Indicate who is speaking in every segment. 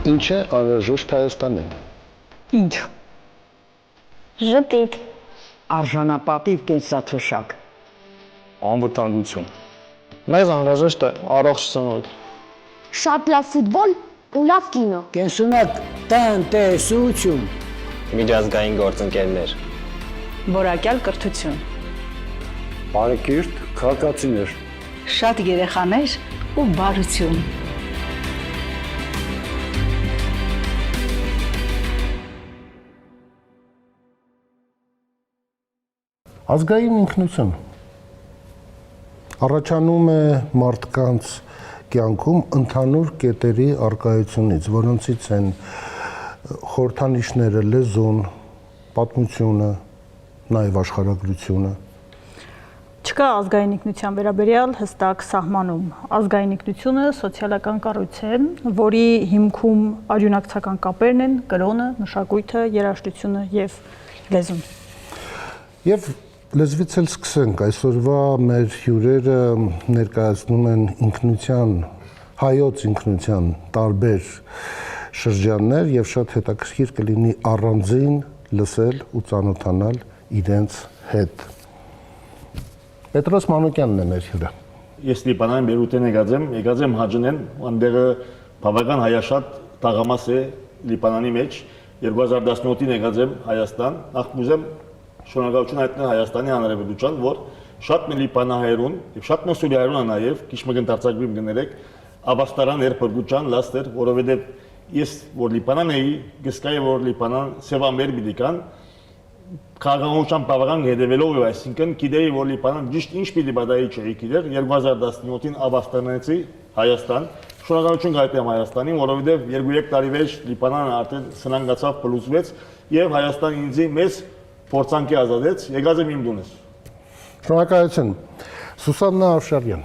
Speaker 1: Ինչ է անհրաժեշտ Հայաստանին։
Speaker 2: Ինչ։
Speaker 3: Ժպիտ։
Speaker 2: Արժանապատիվ կենսաթոշակ։
Speaker 4: Անվտանգություն։
Speaker 5: Մեզ անհրաժեշտ է առողջ ծնունդ։
Speaker 3: Շատ լավ ֆուտբոլ ու լավ կինո։
Speaker 2: Կենսունակ տնտեսություն։
Speaker 6: Միջազգային գործընկերներ։
Speaker 7: Որակյալ կրթություն։
Speaker 4: Բարեկիրթ քաղաքացիներ։
Speaker 7: Շատ երեխաներ ու բարություն։
Speaker 8: Ազգային ինքնություն առաջանում է մարդկանց կյանքում ընդհանուր կետերի արկայությունից, որոնցից են խորհրդանիշները, լեզուն, պատմությունը, նաև աշխարհագրությունը։
Speaker 9: Չկա ազգային ինքնության վերաբերյալ հստակ սահմանում։ Ազգային ինքնությունը սոցիալական կառույց է, որի հիմքում արյունակցական կապերն են կրոնը, մշակույթը, երաժշտությունը եւ լեզուն։
Speaker 8: Եվ լեզվից էլ սկսենք, այսօրվա մեր հյուրերը ներկայացնում են ինքնության, հայոց ինքնության տարբեր շրջաններ եւ շատ հետաքրքիր կլինի առանձին լսել ու ծանոթանալ իրենց հետ։ Պետրոս Մանուկյանն է մեր հյուրը։
Speaker 10: Ես Լիբանան Բեյրութեն եկած եմ հաջնեն, այնտեղը բավական հայաշատ տաղամաս է Լիբանանի մեջ, 2017-ին եկած եմ Հայաստան, նախ ուզեմ շնորհակալություն հայտնել Հայաստանի Հանրապետության, որ շատ մի լիբանահայերուն եւ շատ մի սուրիայերուն նաեւ քիչ մգնտարցակվիմ գներեք աբաստարան երբրգուչան լաստեր, որովհետեւ ես որ Լիբանան էի, գսկայի որ Լիբանան սևամեր բիդիկան քաղաքական բավական հետևելով եւ այսինքն գիտեի որ Լիբանան ճիշտ ինչ պիտի բադայի չէի գիտեր 2017-ին աբաստանեցի Հայաստան շնորհակալություն հայտնեմ Հայաստանին, որովհետեւ 2-3 տարի վեր Լիբանանը արդեն սնանգացավ փլուզվեց եւ Հայաստանը ինձ մեծ փորձանքի ազատեց, եկած եմ իմ դունս։
Speaker 8: Շնորհակալություն։ Սուսաննա Ավշարյան։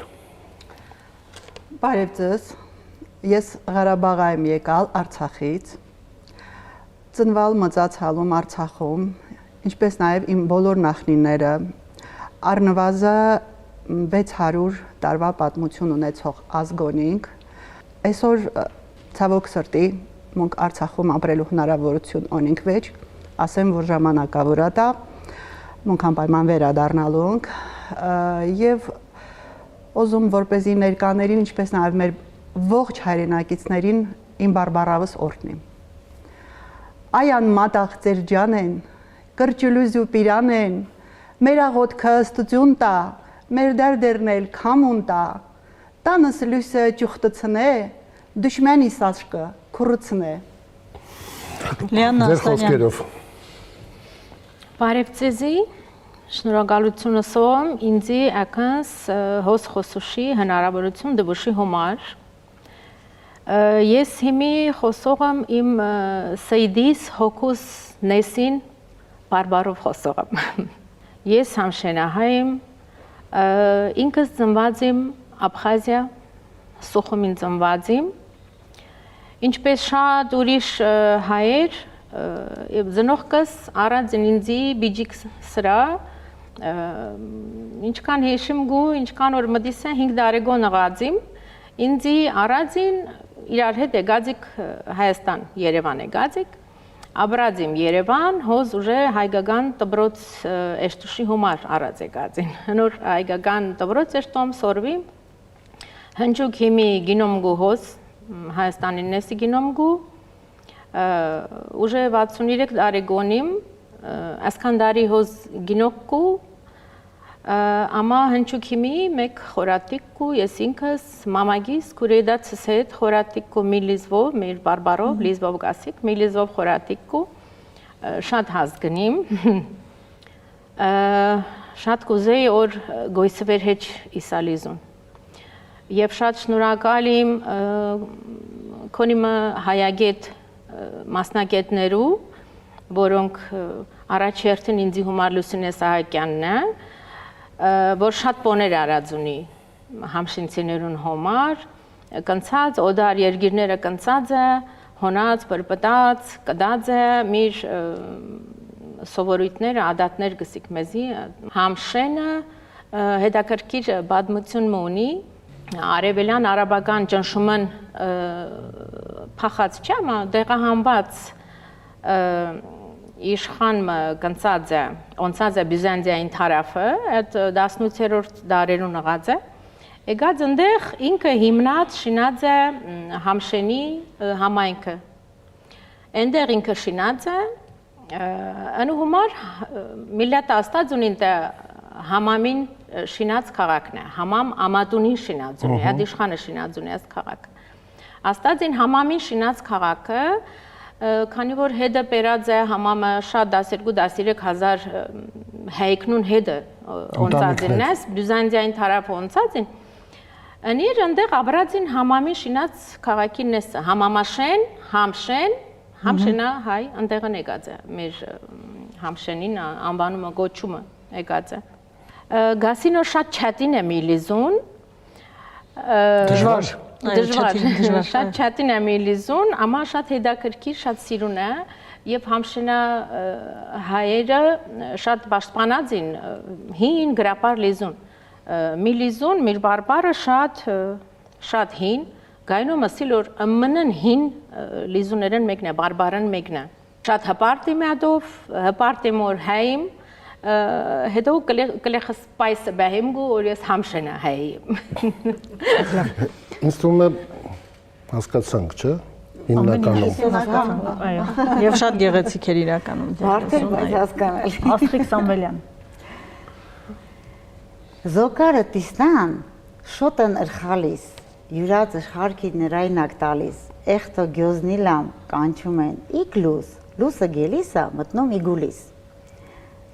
Speaker 11: Բարև ձեզ։ Ես Ղարաբաղ եմ եկալ Արցախից։ Ծնվել մծացալում Արցախում, ինչպես նաև իմ բոլոր նախնիները առնվազն 600 տարվա պատմություն ունեցող ազգոնինք։ Այսօր ցավոք սրտի մենք Արցախում ապրելու հնարավորություն ունենք վեճ, ասեմ, որ ժամանակավոր է դա, մենք անպայման վերադառնալու ենք եւ ուզում որպեսզի ներկաներին, ինչպես նաև մեր ողջ հայրենակիցներին իմ բարբառավս օրհնեմ։ Այան մատաղ ձեր ջանեն, կրճլուզու պիրանեն, մեր աղոթքը ստություն տա, մեր դերդերնել քամուն տա, տանս լույսը ճուխտցնե, դուշմենիս աշկը քուրցնե։
Speaker 9: Լիաննա Ասլանյան։
Speaker 12: Բարև ձեզի, շնորհակալություն ասում ինձի ակնս հոս խոսուշի հնարավորություն դվուշի համար։ Ես հիմի խոսող եմ իմ Սեյդիս հոգուս նեսին բարբարով խոսող եմ։ Ես համշենահայ եմ, ինքս ծնված եմ Աբխազիա, Սուխումին ծնված եմ, ինչպես շատ ուրիշ հայեր եւ զնողքս առանց ինձի բիջիկ սրա ինչքան հեշիմ գու ինչքան որ մտիսը 5 տարեկան աղածիմ ինձի առանցին իրար հետ եկածիկ Հայաստան Երևան եկածիկ Աբրազիմ Երևան հոզ ուժե հայկական տբրոց էշտուշի համար առած եկածին նոր հայկական տբրոց էշտոմ սորվի հնչուկ հիմի գինոմ գու հոզ Հայաստանին նեսի գինոմ գու Уже 63 տարեկոնիմ ասկանդարի հոզ գինոկու ամա հնչուկ հիմի մեկ խորատիկու ես ինքս մամագիս կուրեդացս հետ խորատիկու միլիզվով մեր բարբարով լիզվով գասիկ միլիզվով խորատիկու շատ հազգնիմ շատ կուզեի որ գոյսվեր հեչ իսալիզուն եւ շատ շնորհակալ եմ քոնիմը հայագետ մասնակետներու, որոնք առաջերտին ինձի հումար Լուսինե Սահակյանն է, որ շատ բոներ արած ունի համշինցիներուն հոմար, կնցած, օդար երգիրները կնցած է, հոնած, պրպտած, կդած է, միր սովորույթները, ադատներ գսիկ մեզի, համշենը հետաքրքիր բադմություն ունի, արևելյան արաբական ճնշումն փախած չէ, մա դեղահանված իշխան կնցած է,ոնցած է Բյուզանդիային տարածը, այդ 18-րդ դարերուն եղած է։ Եկած ընդեղ ինքը հիմնած շինած է Համշենի համայնքը։ Այնտեղ ինքը շինած է, անու համար միլլաթը աստած ունին թե համամին շինած քաղաքն է, համամ ամատունին շինած ունի, այդ իշխանը շինած ունի այս քաղաքը։ Աստածին համամին շինած քաղաքը, քանի որ հետը բերած է համամը շատ 12-13 հազար հայկնուն հետըոնցածին ես, Բյուզանդիային տարապոնցածին, Անիր ընդեղ ապրածին համամին շինած քաղաքին նեսը, համամաշեն, համշենա հայ ընդեղը եկած է, մեր համշենին անվանումը գոչումը եկած է։ Գասինո շատ չատին է մի լիզուն, դժվար, շատ չատին է մի լիզուն, ամա շատ հետաքրքիր, շատ սիրուն է, և համշենա հայերը շատ պաշտպանած են հին գրապար լիզուն, մի լիզուն, մեր բարբարը շատ հին, գայնում ասիլ, որ մնն հին լիզուներն մեկն է, բարբարն մեկն է։ Շատ հպարտ եմ ադով, հպարտ եմ որ հայիմ, հետո կլեխս պայսը բահիմ գու, որ ես համշենա հայիմ։
Speaker 8: Ինձ թվում է հասկացանք, չէ՞, հիմնականում։
Speaker 9: Եվ շատ գեղեցիկ էր իրականում։
Speaker 7: Բարդ է, բայց հասկանալ։
Speaker 9: Աստղիկ Սամվելյան։
Speaker 7: Զոկարը տիստան շոտն ըրխալիս, յուրած ըրխարքի նրայնակ տալիս, էխտո գյոզնիլամ կանչում են իք լուս, լուսը գելիսա մտնում իգուլիս։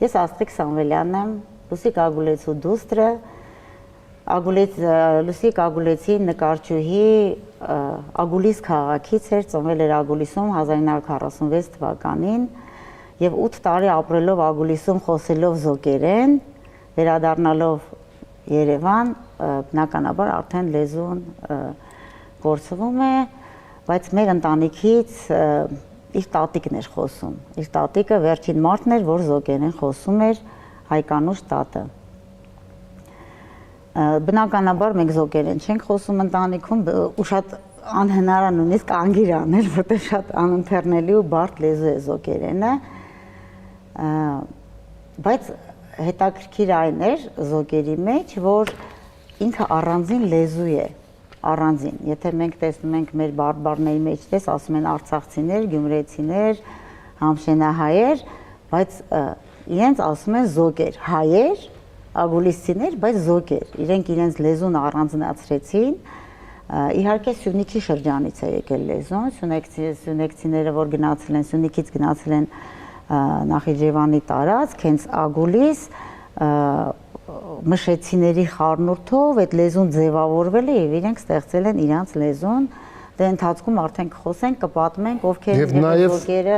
Speaker 7: Ես Աստղիկ Սամվելյանն եմ, Լուսիկ Ագուլեցու դուստրը, Լուսիկ Ագուլեցի նկարչուհի Ագուլիս քաղաքից էր, ծնվել էր Ագուլիսում 1946 թվականին և 8 տարի ապրելով Ագուլիսում խոսելով զոկերեն, վերադառնալով Երևան, բնականաբար արդեն լեզուն գործվում է, բայց մեր ընտանիքից իր տատիկն էր խոսում, իր տատիկը վերջին մարդն էր, որ զոկերեն խոսում էր Հայկանուշ տատը։ Բնականաբար մենք զոկերեն չենք խոսում ընտանիքում ու շատ անհնար է նույնիսկ անգիր անել, որտեղ շատ անընթեռնելի ու բարդ լեզու է զոկերենը, բայց հետաքրքիր այն էր զոկերի մեջ, որ ինքը առանձին լեզու է, առանձին, եթե մենք տեսնում ենք մեր բարբարների մեջ տես, ասում են արցախցիներ, գյումրեցիներ, համշենահայեր, բայց իրենց ասում են զոկեր, հայեր, ագուլիսցիներ, բայց զոկեր, իրենք իրենց լեզուն առանձնացրեցին, իհարկե Սյունիքի շրջանից է եկել լեզուն, սյունեքցիները, որ գնացել են, Սյունիքից գնացել են Նախիջևանի տարածք, հենց Ագուլիս մշեցիների խառնուրդով այդ լեզուն ձևավորվել է և իրենք ստեղծել են իրանց լեզուն, դե ընթացքում արդեն կխոսենք, կպատմենք, ովքեր զոկերը։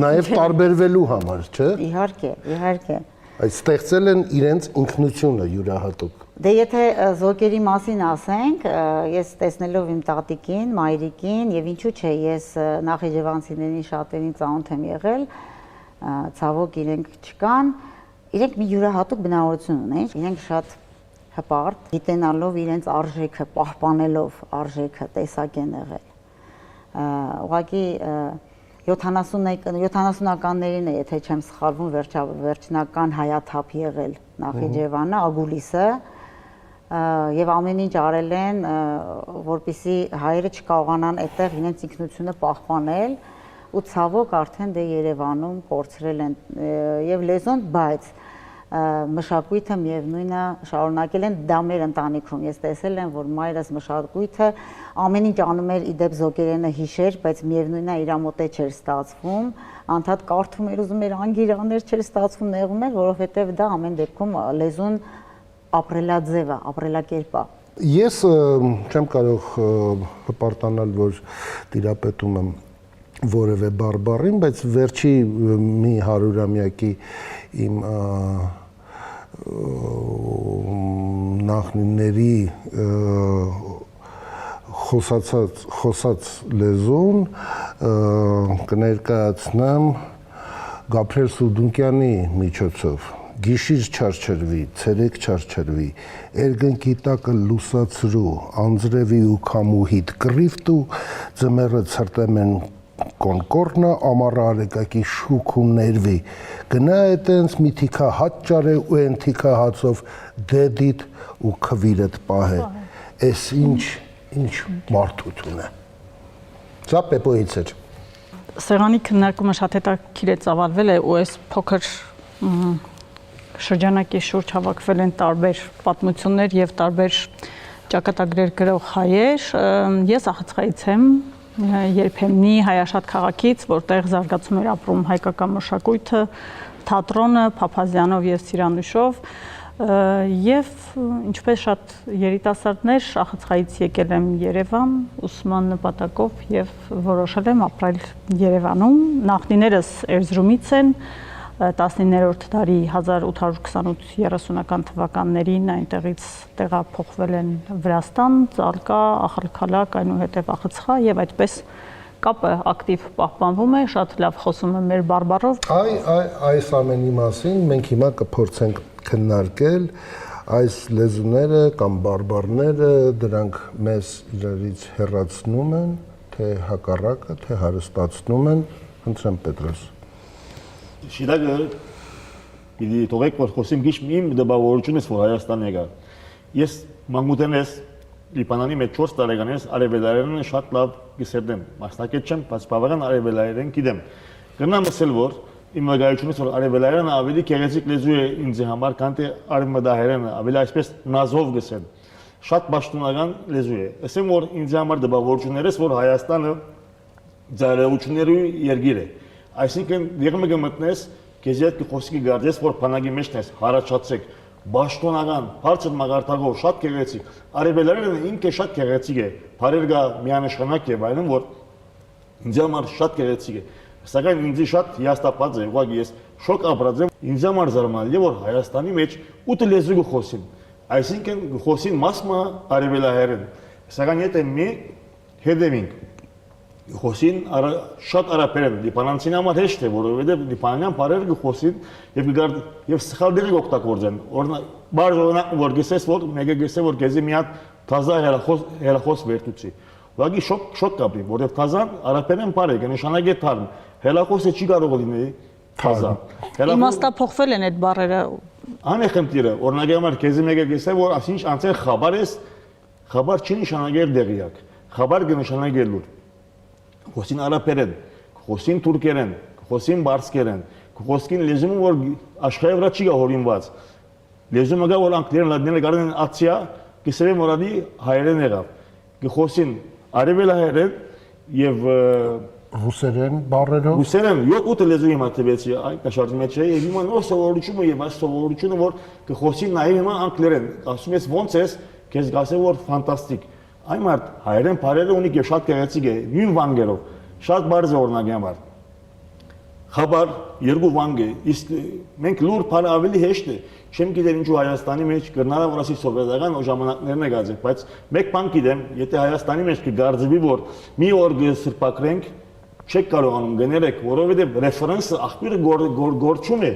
Speaker 8: Նաև տարբերվելու համար, չէ։
Speaker 7: Իհարկե։
Speaker 8: Այդ ստեղծել են իրենց ինքնությունը յուրահատուկ։
Speaker 7: Դե եթե զոկերի մասին ասենք, ես տեսնելով իմ տատիկին, մայրիկին և ինչու չէ, ես նախիջևանցիներին շատերին ծանոթ եմ եղել, ցավոք իրենք չկան, իրենք մի յուրահատուկ բնավորություն ունեն, իրենք շատ հպարտ, գիտենալով իրենց արժեքը, պահպանելով արժեքը, տեսակ են եղել։ Ուղղակի 70-ականներին է, եթե չեմ սխալվում, վերջնական հայաթափ եղել Նախիջևանը, Ագուլիսը, և ամեն ինչ արել են, որպեսզի հայերը չկարողանան այդտեղ իրենց ինքնությունը պահպանել ու ցավոք արդեն դե Երևանում կորցրել են և լեզուն, բայց մշակույթը միևնույնը շարունակել են, դա մեր ընտանիքում, ես տեսել եմ, որ մայրս մշակույթը ամեն ինչ անում էր իդեպ զոկերենը հիշեր, բայց միևնույնը իր մոտ չէր ստացվում, անդադ կարդում էր, ուզում էր անգիրաներ, չէր ստացվում, նեղում էր, որովհետև դա ամեն դեպքում լեզուն ապրելաձև է, ապրելակերպ է։
Speaker 8: Ես չեմ կարող հպարտանալ, որ տիրապետում եմ որևէ բարբառին, բայց վերջի մի 100-ամյակի իմ նախնիների խոսած լեզուն կներկայացնեմ Գաբրիել Սուդունկյանի միջոցով։ գիշիր չարչրվի, ցերեկ չարչրվի, երկնքի տակը լուսացրու, անձրևի ու քամուհիտ կռիվտ ու ձմեռը ցրտեմեն կոնկորնը ամառը արեկակի շուք ու ներվի, գնա էտենց մի թիքա հաց ճարե ու են թիքա հացով դեդիտ ու քվիրդ պահե, էս ինչ մարդություն է։ Սա Պեպոյից էր։
Speaker 9: Սեղանի քննարկումը շատ հետաքրքիր է ծավալվել է ու այս փոքր շրջանակի շուրջ հավաքվել են տարբեր պատմություններ եւ տարբեր ճակատագրեր գրող հայեր։ Ես Ախցկայից եմ, երբեմնի Հայաշատ քաղաքից, որտեղ զարգացում էր ապրում հայկական մշակույթը, թատրոնը, Փափազյանով եւ Սիրանուշով, եւ ինչպես շատ երիտասարդներ Ախցկայից եկել եմ Երևան ուսման նպատակով եւ որոշել եմ ապրել Երևանում։ Նախնիներս Էրզրումից են, 19-րդ դարի 1828-30-ական թվականներին այնտեղից տեղափոխվել են Վրաստան, Ծալկա, Ախալքալակ, այնուհետև Ախցխա եւ այդպես կապը ակտիվ պահպանվում է, շատ լավ խոսում է մեր բարբառով։
Speaker 8: Այս ամենի մասին մենք հիմա կփորձենք քննարկել այս լեզուները կամ բարբառները, դրանք մեզ իրարից հեռացնում են, թե հակառակը, թե հարստացնում են, խնդրեմ Պետրոս։
Speaker 10: Շիրակը պիտի թողեք որ խոսեմ գիշ իմ դպավորությունից որ Հայաստան եկա։ Ես մանկուտենես Լիբանանի մեջ 4 տարեկանից արևելայերենը շատ լավ գսերդեմ։ Մասնակից չեմ, բայց բավական արևելայերեն գիտեմ։ Կնամ ասել որ իմ վկայությունից որ արևելայերենը ավելի գեղեցիկ լեզու է ինձ համար, քան թե արևմտահայերենը, ավելի այսպես նազով գսեմ։ Շատ պաշտոնական լեզու է։ Ասեմ որ ինձ համար դպավորություններս որ Հայաստանը ձայնությունների երկիր է։ Այսինքն դերմը գմտնես, քեզ հետ կխոսքի գարձես, որ բանակի մեջն ես, հարաճացեք, բաշտոնական, բարձր մագարտակով, շատ գեղեցիկ։ Արևելայերենը ինքը շատ գեղեցիկ է, բարերգա միանշանակ է, այլն որ ինձ համար շատ գեղեցիկ է։ Սակայն ինձ շատ հիասթափած է, ուղղակի ես շոկ ապրած եմ, ինձ համար զարմանալի է, որ Հայաստանի մեջ 8 լեզու կխոսին։ Այսինքն կխոսին մասը արևելայերեն։ Սակայն եթե մի հետևենք խոսին շատ արաբերեն լիբանանցին համար հեշտ է, որովհետև լիբանանյան բարերը գխոսին եւ սխալ դերեր օգտագործեն։ Բարձ օրինակ որ գսես որ մեկը գսե որ գեզի մի հատ թազա հելախոս վերտուցի։ Ուղղակի շոկ կապի, որովհետև թազան արաբերեն բարը է, նշանակի թարմ։ Հելախոսը չի կարող լինի թազա։
Speaker 9: Իմաստափոխվել են այդ բառերը։
Speaker 10: Ան է խնդիրը, օրինակ համար գեզի մեկը գսե որ ասինչ անցել խաբար ես, խաբար չի նշանակել դեղյակ։ Խաբար կնշանակի լուր։ Խոսին արաբերեն, խոսին թուրքերեն, խոսին բարսկերեն, խոսին լեզումը որ աշխարհի վրա չի հորինված։ Լեզումը գա որ անգլերեն լատիներեն գարեն ացիա, կսրեմ որադի հայերեն եղավ։ Խոսին արևելահայերեն եւ
Speaker 8: ռուսերեն բառերով։
Speaker 10: Ռուսերեն 7 լեզու հիմա տվեցի այն կաշարժի մեջ է եւ հիմա նոր սովորությունը եւ այս սովորությունը որ կխոսին նաեւ հիմա անգլերեն։ Ասում ես ոնց ես, քեզ գասե որ ֆանտաստիկ։ Այն մարդ հայերեն բարերը ունի եւ շատ գեղեցիկ է, նույն վանգերով, շատ բարձր օրինակ համար։ Խաբար երկու վանգ է, իսկ մենք լուր բարը ավելի հեշտ է։ Չեմ գիտեր ինչու Հայաստանի մեջ կրնալա որ ասի սովետական ժամանակներն է գազեք, բայց մեկ բան գիտեմ, եթե Հայաստանի մեջ կգարձվի որ մի օր սրբակրենք, չեք կարողանում գներեք, որովհետեւ ռեֆերենսը աղբյուրը գործում է։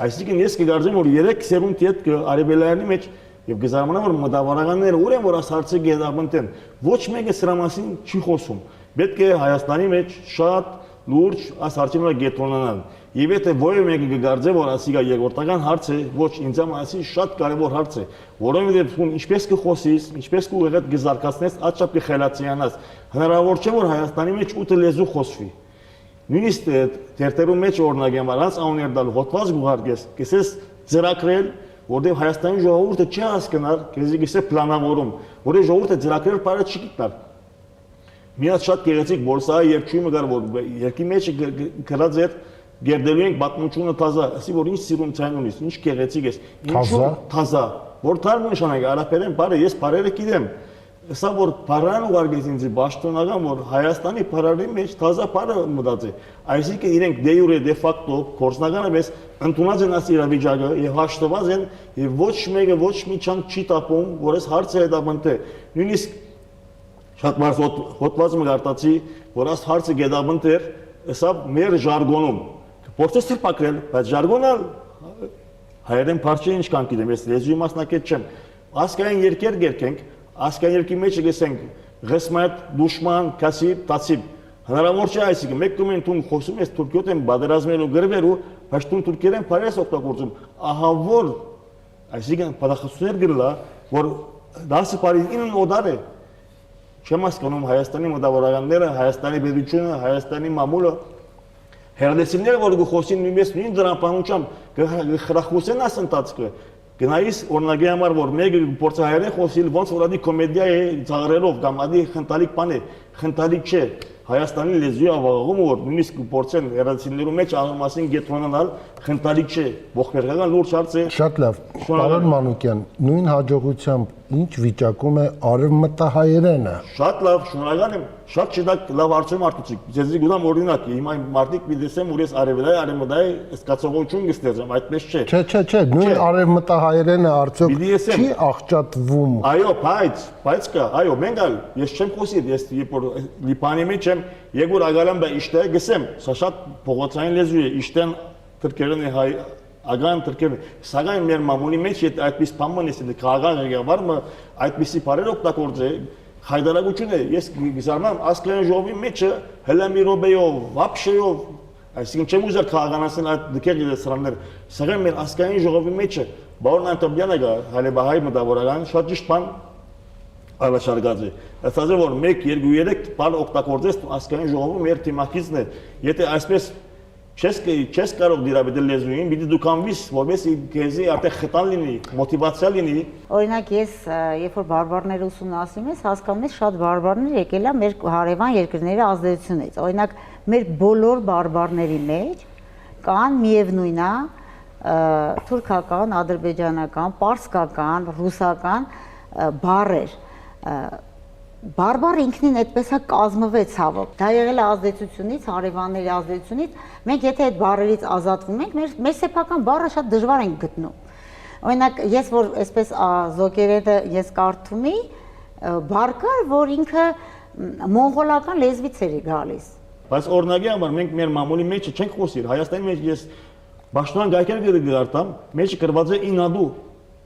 Speaker 10: Այսինքն ես կգարձեմ որ 3 սերունդ հետ արևելայանի մեջ եւ գզարմանա որ մտավորականները ուր են որ աս հարցը գեդաբնտեն ոչ մեկը սրա մասին չի խոսում պետք է Հայաստանի մեջ շատ լուրջ աս հարցը գետրոնանալ եւ եթե ոյ մեկը կգարձե որ ասիգա երկրորդական հարց է ոչ ինձ համար ասի շատ կարեւոր հարց է որովհետեւ ում ինչպես կխոսես ինչպես կուղեղդ գզարկացնես աչափ կխելացիանաս հնարավոր չէ որ Հայաստանի մեջ 8 լեզու խոսվի նույնիսկ դերտերու մեջ օրինակ ամառած աուներդալ հոդված գուղարկես կսես ծրակրել որտեղ Հայաստանի ժողովուրդը չի հասկանալ, քեզի գիսե պլանավորում, որը ժողովուրդը ծրագրեր բարը չի գտար։ Մի հատ շատ գեղեցիկ բորսայի երկչույմը կար, որ երկի մեջ գրած էր գերդելու ենք պատմությունը թազա, ասի որ ինչ սիրուն ցայն ունիս, ինչ գեղեցիկ ես, ինչու թազա, որ թարմ նշանակի արաբերեն բարը, ես բարերը գիտեմ։ Սա որ բարան ուղարկեց ինձ պաշտոնական որ Հայաստանի բարերի մեջ թազա բարը մտածի այսինքն իրենք դե յուրե դե ֆակտո կորսնականապես ընդունած են այս իրավիճակը եւ հաշտված են եւ ոչ մեկը ոչ մի չան չի տապում որ այս հարցը հետապնդե նույնիսկ շատ բարձ հոդված մգարտացի որ այս հարցը գետաբնդեր սա մեր ժարգոնում փորձես սրբակրել բայց ժարգոնը հայերեն փարչի ինչ կան գիտեմ, ես լեզուի մասնակից չեմ։ Ասկային երկեր գերքենք, ասկային երկի մեջ գեսենք ղսմատ, դուշման, կասիբ, տասիբ։ Հնարավոր չէ այսինքն մեկ կոմեն տուն խոսում ես թուրքիոտ են բادرազմելու գրվերու, բայց տուն թուրքերեն բարես օգտագործում։ Ահա որ այսինքն պատահություններ գրլա, որ դասը Փարիզին օդար է։ Չեմ հասկանում Հայաստանի մտավորականները, Հայաստանի պետությունը, Հայաստանի մամուլը հերդեսիները որ գխոսին նույնիսկ դրամապանությամբ գխրախուսեն ասընթացքը գնայիս օրնագի համար որ մեկը փորձը հայերեն խոսիլ ոնց որ ադի կոմեդիա է ծաղրելով կամ ադի խնդալիկ բան է խնդալիկ չէ Հայաստանի լեզուի ավաղում որ նույնիսկ փորձեն հերդեսիներու մեջ աղմասին գետրոնանալ խնդալիկ չէ ողբերգական լուրջ հարց է
Speaker 8: շատ լավ պարոն Մանուկյան նույն հաջողությամբ ինչ վիճակում է արևմտահայերենը
Speaker 10: շատ լավ շնորհակալ եմ շատ չդակ լավ արդյոք արտուցիկ ձեզի գուտամ օրինակ հիմա մարտիկ մի դեսեմ որ ես արևմտահայ սկացողություն գստեզեմ այդպես չէ
Speaker 8: չէ նույն արևմտահայերենը արդյոք չի աղճատվում
Speaker 10: այո բայց կա այո մենք ալ ես չեմ խոսի ես երբ որ լիբանի մեջ եմ եկուր ագալամ բա իշտե գսեմ սա շատ փողոցային լեզու է իշտեն թրքերն է հայ ագան թրքերն սակայն մեր մամուլի մեջ այդպես բան է քաղաքական ղեկավարը այդպիսի բարեր օգտագործե հայդարագություն է ես գզարմամ ասկային ժողովի մեջը հələ մի ռոբեյով վապշեյով այսինքն չեմ ուզել քաղաքանացնել այդ դեպքերի դեսրաններ սակայն մեր ասկային ժողովի մեջը Բորն Անտոբյանը գա հալեբահայ մտավորական շատ ճիշտ բան առաջարկած է ասած է որ 1 2 3 բան օգտագործես ասկային ժողովում մեր թիմակիցն է եթե այսպես չես կարող դիրաբետել լեզուին, պիտի դու կանվիս, որովհետեւ քեզի արդեն խտան լինի, մոտիվացիա լինի։
Speaker 7: Օրինակ ես երբ որ բարբարները ուսումնասիրում ես, հասկանում ես շատ բարբարներ եկել է մեր հարևան երկրների ազդեցությունից։ Օրինակ մեր բոլոր բարբարների մեջ կան միևնույնա թուրքական, ադրբեջանական, պարսկական, ռուսական բառեր։ Բարբար ինքնին այդպես է կազմվեց ցավոք։ Դա եղել է ազդեցությունից, հարևանների ազդեցությունից։ Մենք եթե այդ բառերից ազատվում ենք, մեր սեփական բառը շատ դժվար ենք գտնում։ Օրինակ, ես որ այսպես զոկերեդը ես կարդումի, բառ կար, որ ինքը մոնղոլական լեզվից էր գալիս։
Speaker 10: Բայց օրինակի համար մենք մեր մամուլի մեջ չենք խոսիր, Հայաստանի մեջ ես Բաշտոյան գայքեր գրարտամ, մեջը գրված է ինադու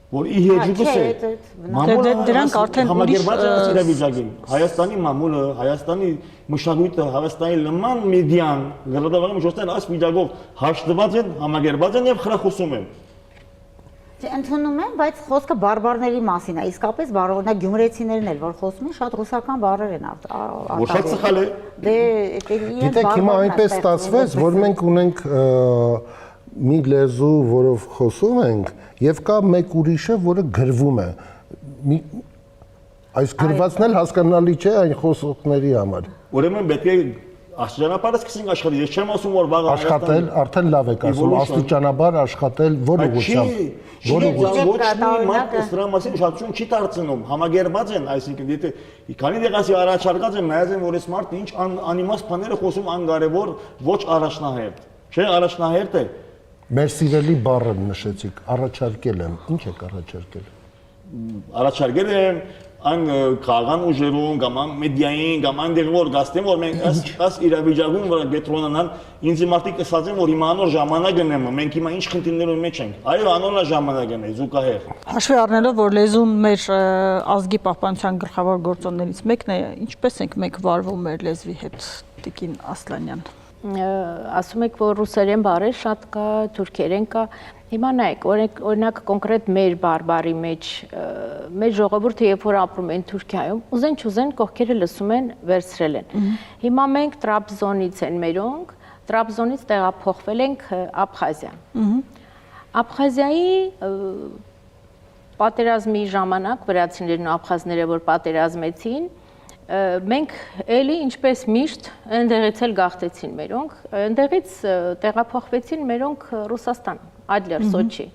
Speaker 10: որ իհեջուկս է մամուլը
Speaker 9: դրանք արդեն
Speaker 10: համագերված է իրավիճակին Հայաստանի մամուլը Հայաստանի մշակույթը Հայաստանի լման մեդիան գրադարանը միջոցներ այս վիճակով հաշտված են համագերված են եւ խրախուսում են
Speaker 7: Ընդունում եմ, բայց խոսքը բարբարների մասին է, իսկապես բարօրինակ գյումրեցիներն էլ որ խոսում են, շատ ռուսական բառեր են
Speaker 10: որ շատ սխալ է
Speaker 8: Գիտեք, հիմա այնպես ստացվեց, որ մենք ունենք մի լեզու, որով խոսում ենք, եւ կա մեկ ուրիշը, որը գրվում է։ Այս գրվածն էլ հասկանալի չէ այն խոսողների համար։
Speaker 10: Ուրեմն պետք է աստիճանաբար սկսենք աշխատել։ Ես չեմ ասում որ վաղ
Speaker 8: աշխատել, արդեն լավ եք ասում, աստիճանաբար աշխատել, որ ուղղությամբ։
Speaker 10: Դրա մասին շատություն չի դարձնում, համագերված են, այսինքն եթե քանի դեղասի առաջարկած եմ, նայած եմ որ այս մարդը ինչ անիմաստ բաները խոսում անկարևոր, ոչ առաջնահերթ։ Չէ, առաջնահերթ է։
Speaker 8: Մեր սիրելի բառը նշեցիք, առաջարկել եմ, ինչ եք առաջարկել։
Speaker 10: Առաջարկել եմ այն քաղաքական ուժերուն, կամ մեդիային, կամ այնտեղ որ գաստեմ որ մենք այս իրավիճակում որ գետրոնանան, ինձ մարդիկ ասած են որ հիմա անոր ժամանակ ունեմ, մենք հիմա ինչ խնդիրներով մեջ ենք։ Այո, անորը ժամանակ է, զուգահեռ։
Speaker 9: Հաշվի առնելով որ լեզուն մեր ազգի պահպանության գլխավոր գործոններից մեկն է, ինչպես ենք մենք վարվում մեր լեզվի հետ, Տիկին Ասլանյան։
Speaker 12: Ասում եք որ ռուսերեն բառեր շատ կա, թուրքերեն կա։ Հիմա նայեք, օրինակ կոնկրետ մեր բարբարի մեջ, մեր ժողովուրդը երբ որ ապրում են Թուրքիայում, ուզեն կողքերը լսում են, վերցրել են։ Հիմա մենք Տրաբզոնից են մերոնք, Տրաբզոնից տեղափոխվել ենք Աբխազիա։ Աբխազիայի պատերազմի ժամանակ վրացիներն ու աբխազները որ պատերազմեցին, մենք էլի ինչպես միշտ այնտեղից էլ գաղթեցին մերոնք, այնտեղից տեղափոխվեցին մերոնք Ռուսաստան, Ադլեր, Սոչի։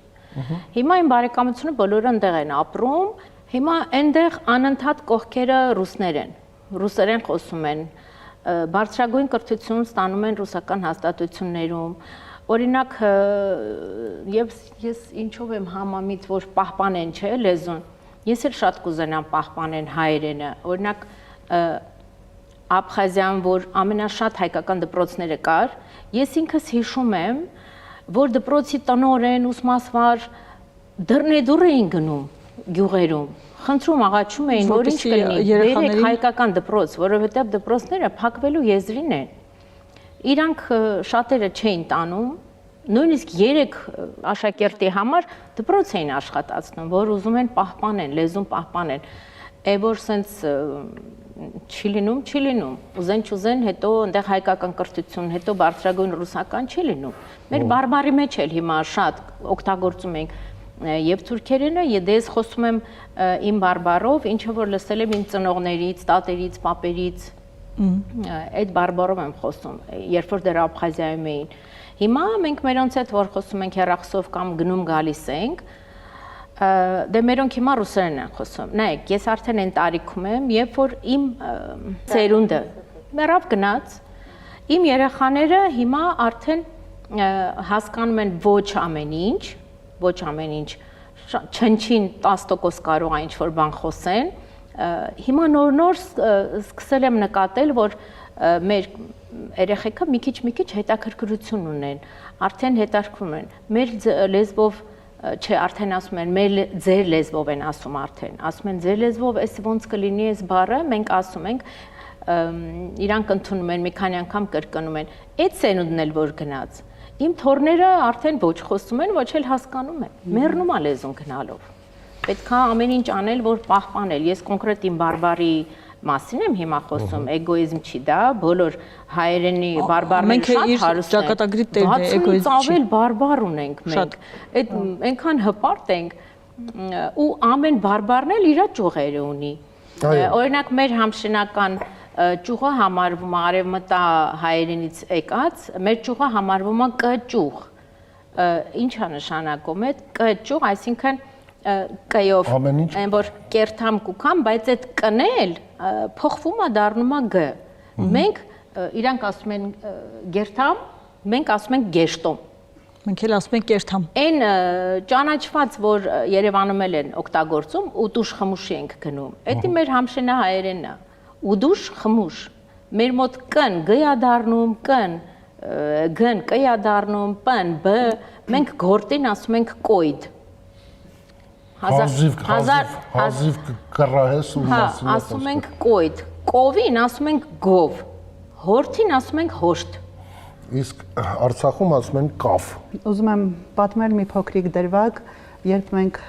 Speaker 12: Հիմա այն բարեկամությունը բոլորը այնտեղ են ապրում, հիմա այնտեղ անընդհատ կողքերը ռուսներ են, ռուսերեն խոսում են, բարձրագույն կրթություն ստանում են ռուսական հաստատություններում, օրինակ ես ինչով եմ համամիտ, որ պահպանեն չէ լեզուն, ես էլ շատ կուզենամ պահպանեն հայերենը, օրինակ Աբխազիան, որ ամենաշատ հայկական դպրոցները կար, ես ինքս հիշում եմ, որ դպրոցի տնօրեն, ուսմասվար դռնեդուռ էին գնում գյուղերում, խնդրում աղաչում էին, որ ինչ կլինի, բերեք հայկական դպրոց, որովհետև դպրոցները փակվելու եզրին են։ Իրանք շատերը չէին տանում, նույնիսկ 3 աշակերտի համար դպրոց էին աշխատացնում, որ ուզում են պահպանեն, լեզուն պահպանեն։ Որ սենց չի լինում, ուզեն, հետո այնտեղ հայկական կրթություն, հետո բարձրագույն ռուսական չի լինում։ Մեր բարբարի մեջ էլ հիմա շատ օգտագործում ենք եւ թուրքերենը, ես խոսում եմ իմ բարբարով, ինչը որ լսել եմ իմ ծնողներից, տատերից, պապերից, այդ բարբարով եմ խոսում, երբ որ դեռ Աբխազիայում էին։ Հիմա մենք մերոնց հետ որ խոսում ենք հեռախոսով կամ գնում գալիս ենք, դե մերոնք հիմա ռուսերեն են խոսում։ Նայեք, ես արդեն այն տարիքում եմ, երբ որ իմ ծերունդը մեռավ գնաց, իմ երեխաները հիմա արդեն հասկանում են ոչ ամեն ինչ, չնչին 10% կարող է ինչ-որ բան խոսեն։ Հիմա նոր սկսել եմ նկատել, որ մեր երեխեքը մի քիչ հետաքրքրություն ունեն, արդեն հետաքրքրում են, մեր լեզվով չէ, արդեն ասում են, ձեր լեզվով են ասում արդեն, ասում են ձեր լեզվով, այս ոնց կլինի այս բառը, մենք ասում ենք, իրանք ընդունում են, մի քանի անգամ կրկնում են, այդ սերունդն էլ որ գնաց, իմ թոռները արդեն ոչ խոսում են, ոչ էլ հասկանում են, մեռնում է լեզուն գնալով, պետք է ամեն ինչ անել, որ պահպանել, ես կոնկրետ իմ բարբարի մասին եմ հիմա խոսում, էգոիզմ չի դա, բոլոր հայերենի բարբարները շատ հարուստ են, 60-ից ավել բարբար ունենք մենք, այնքան հպարտ ենք ու ամեն բարբարն էլ իր ճյուղերը ունի, օրինակ մեր համշենական ճյուղը համարվում է արևմտա հայերենից եկած, մեր ճյուղը համարվում է Կ ճյուղ, ինչ է նշանակում այդ Կ ճյուղ, այսինքն կայով, այն որ կերթամ կուքամ, բայց այդ կնել փոխվում է դառնում է Գ։ Մենք իրանք ասում են գերթամ, մենք ասում ենք գեշտոմ։
Speaker 9: Մենք էլ ասում ենք կերթամ։
Speaker 12: Այն ճանաչված, որ Երևանում էլ են օգտագործում, ուտուշ խմուշի ենք գնում։ Դա մեր համշենահայերենն է։ Ուդուշ խմուշ։ Մեր մոտ կն գ-ա դառնում, կն գն կ-ա դառնում, պն բ, մենք գործին ասում ենք կոյդ։
Speaker 8: Հազիվ կռահես ու մասին
Speaker 12: ասում ենք կոյդ, կովին ասում ենք գով, հորթին ասում ենք հոշտ։
Speaker 8: Իսկ Արցախում ասում են կավ։
Speaker 11: Ուզում եմ պատմել մի փոքրիկ դրվագ, երբ մենք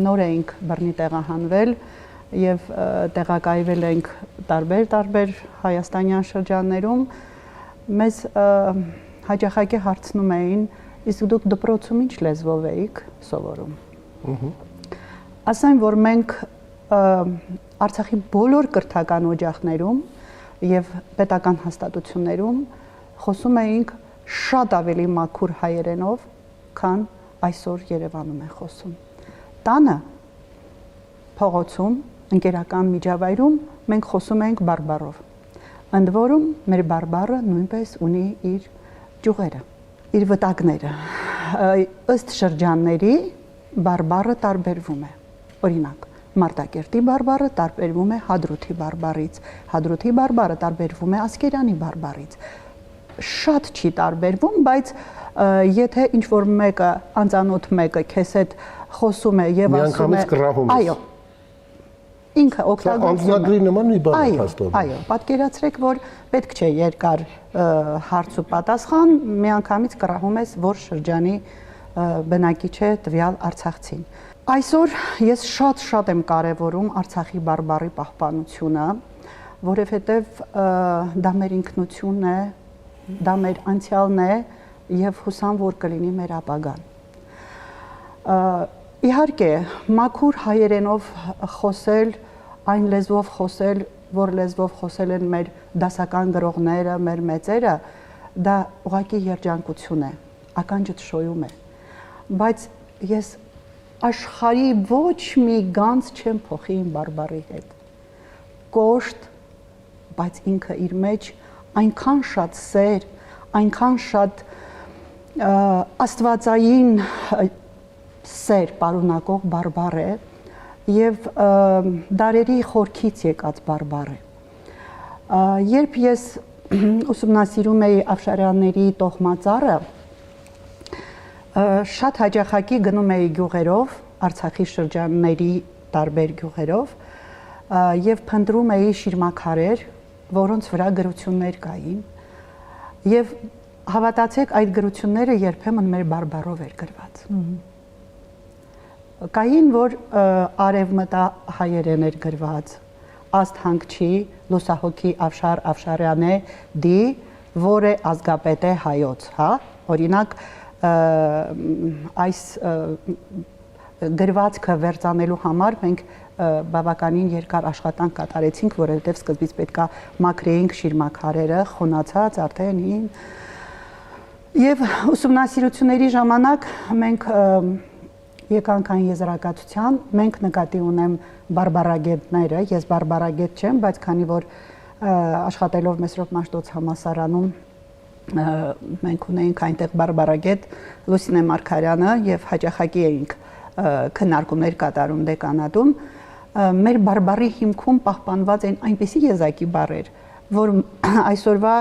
Speaker 11: նոր էինք բռնի տեղահանվել եւ տեղակայվել ենք տարբեր հայաստանյան շրջաններում, մեզ հաճախակի հարցնում էին, իսկ դուք դպրոցում ինչ լեզվով էիք սովորում։ Ասեմ, որ մենք Արցախի բոլոր կրթական օջախներում եւ պետական հաստատություններում խոսում էինք շատ ավելի մաքուր հայերենով, քան այսօր Երևանում են խոսում։ Տանը, փողոցում, ընկերական միջավայրում մենք խոսում ենք բարբարով։ Ընդ որում մեր բարբարը նույնպես ունի իր ճյուղերը, իր վտակները։ Ըստ շրջանների բարբարը տարբերվում է։ Օրինակ, Մարտակերտի բարբարը տարբերվում է Հադրութի բարբարից, Հադրութի բարբարը տարբերվում է Ասկերանի բարբարից։ Շատ չի տարբերվում, բայց եթե ինչ-որ մեկը, անծանոթ մեկը քեզ հետ խոսում է եւ ասում է, այո, ինքը օգտագործում է։
Speaker 8: Անձնագրի նման մի բան է հաստատում։
Speaker 11: Այո, պատկերացրեք, որ պետք չէ երկար հարց ու պատասխան, միանգամից կռահում ես, որ շրջանի բնակիչ է տվյալ արցախցին։ Այսօր ես շատ եմ կարևորում Արցախի բարբարի պահպանությունը, որովհետև դա մեր ինքնությունն է, դա մեր անցյալն է եւ հուսամ, որ կլինի մեր ապագան։ Իհարկե, մաքուր հայերենով խոսել, այն լեզվով խոսել, որ լեզվով խոսել են մեր դասական գրողները, մեր մեծերը, դա ուղղակի երջանկություն է, ականջդ շոյում է։ Բայց ես աշխարհի ոչ մի գանձ չեմ փոխի իմ բարբարի հետ։ Կոշտ, բայց ինքը իր մեջ այնքան շատ սեր, այնքան շատ աստվածային սեր պարունակող բարբար է եւ դարերի խորքից եկած բարբար է։ Երբ ես ուսումնասիրում էի Ավշարյանների տոհմածառը, Շատ հաճախակի գնում էի գյուղերով, Արցախի շրջանների տարբեր գյուղերով եւ փնտրում էի շիրմաքարեր, որոնց վրա գրություններ կային եւ հավատացեք այդ գրությունները երբեմն մեր բարբառով էր գրված։ Կային, որ արևմտահայերեն էր գրված, աստ հանգչի լուսահոգի Ավշար Ավշարյանե դի, որ է ազգապետ է հայոց, հա, օրինակ այս գրվածքը վերծանելու համար մենք բավականին երկար աշխատանք կատարեցինք, որովհետև սկզբից պետքա մաքրեինք շիրմաքարերը, խոնացած արդեն հին։ Եվ ուսումնասիրությունների ժամանակ մենք եկանք այն եզրակացության, մենք նկատի ունեմ բարբառագետները, ես բարբառագետ չեմ, բայց քանի որ աշխատելով Մեսրոպ Մաշտոց համալսարանում մենք ունեինք այնտեղ բարբառագետ Լուսինե Մարգարյանը եւ հաճախակի էինք քննարկումներ կատարում դեկանատում, մեր բարբառի հիմքում պահպանված են այնպիսի եզակի բառեր, որ այսօրվա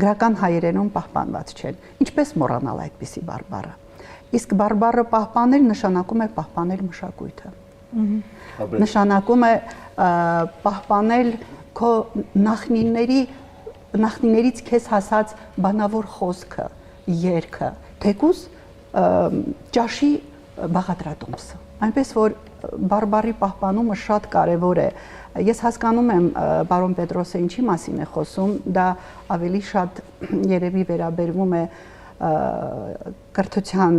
Speaker 11: գրական հայերենում պահպանված չեն։ Ինչպես մոռանալ այդպիսի բարբառը։ Իսկ բարբառը պահպանել նշանակում է պահպանել մշակույթը։ Նշանակում է պահպանել քո նախնիներից քեզ հասած բանավոր խոսքը, երգը, թեկուզ ճաշի բաղադրատոմսը։ Այնպես որ բարբառի պահպանումը շատ կարևոր է։ Ես հասկանում եմ պարոն Պետրոսը ինչի մասին է խոսում, դա ավելի շատ երևի վերաբերվում է կրթության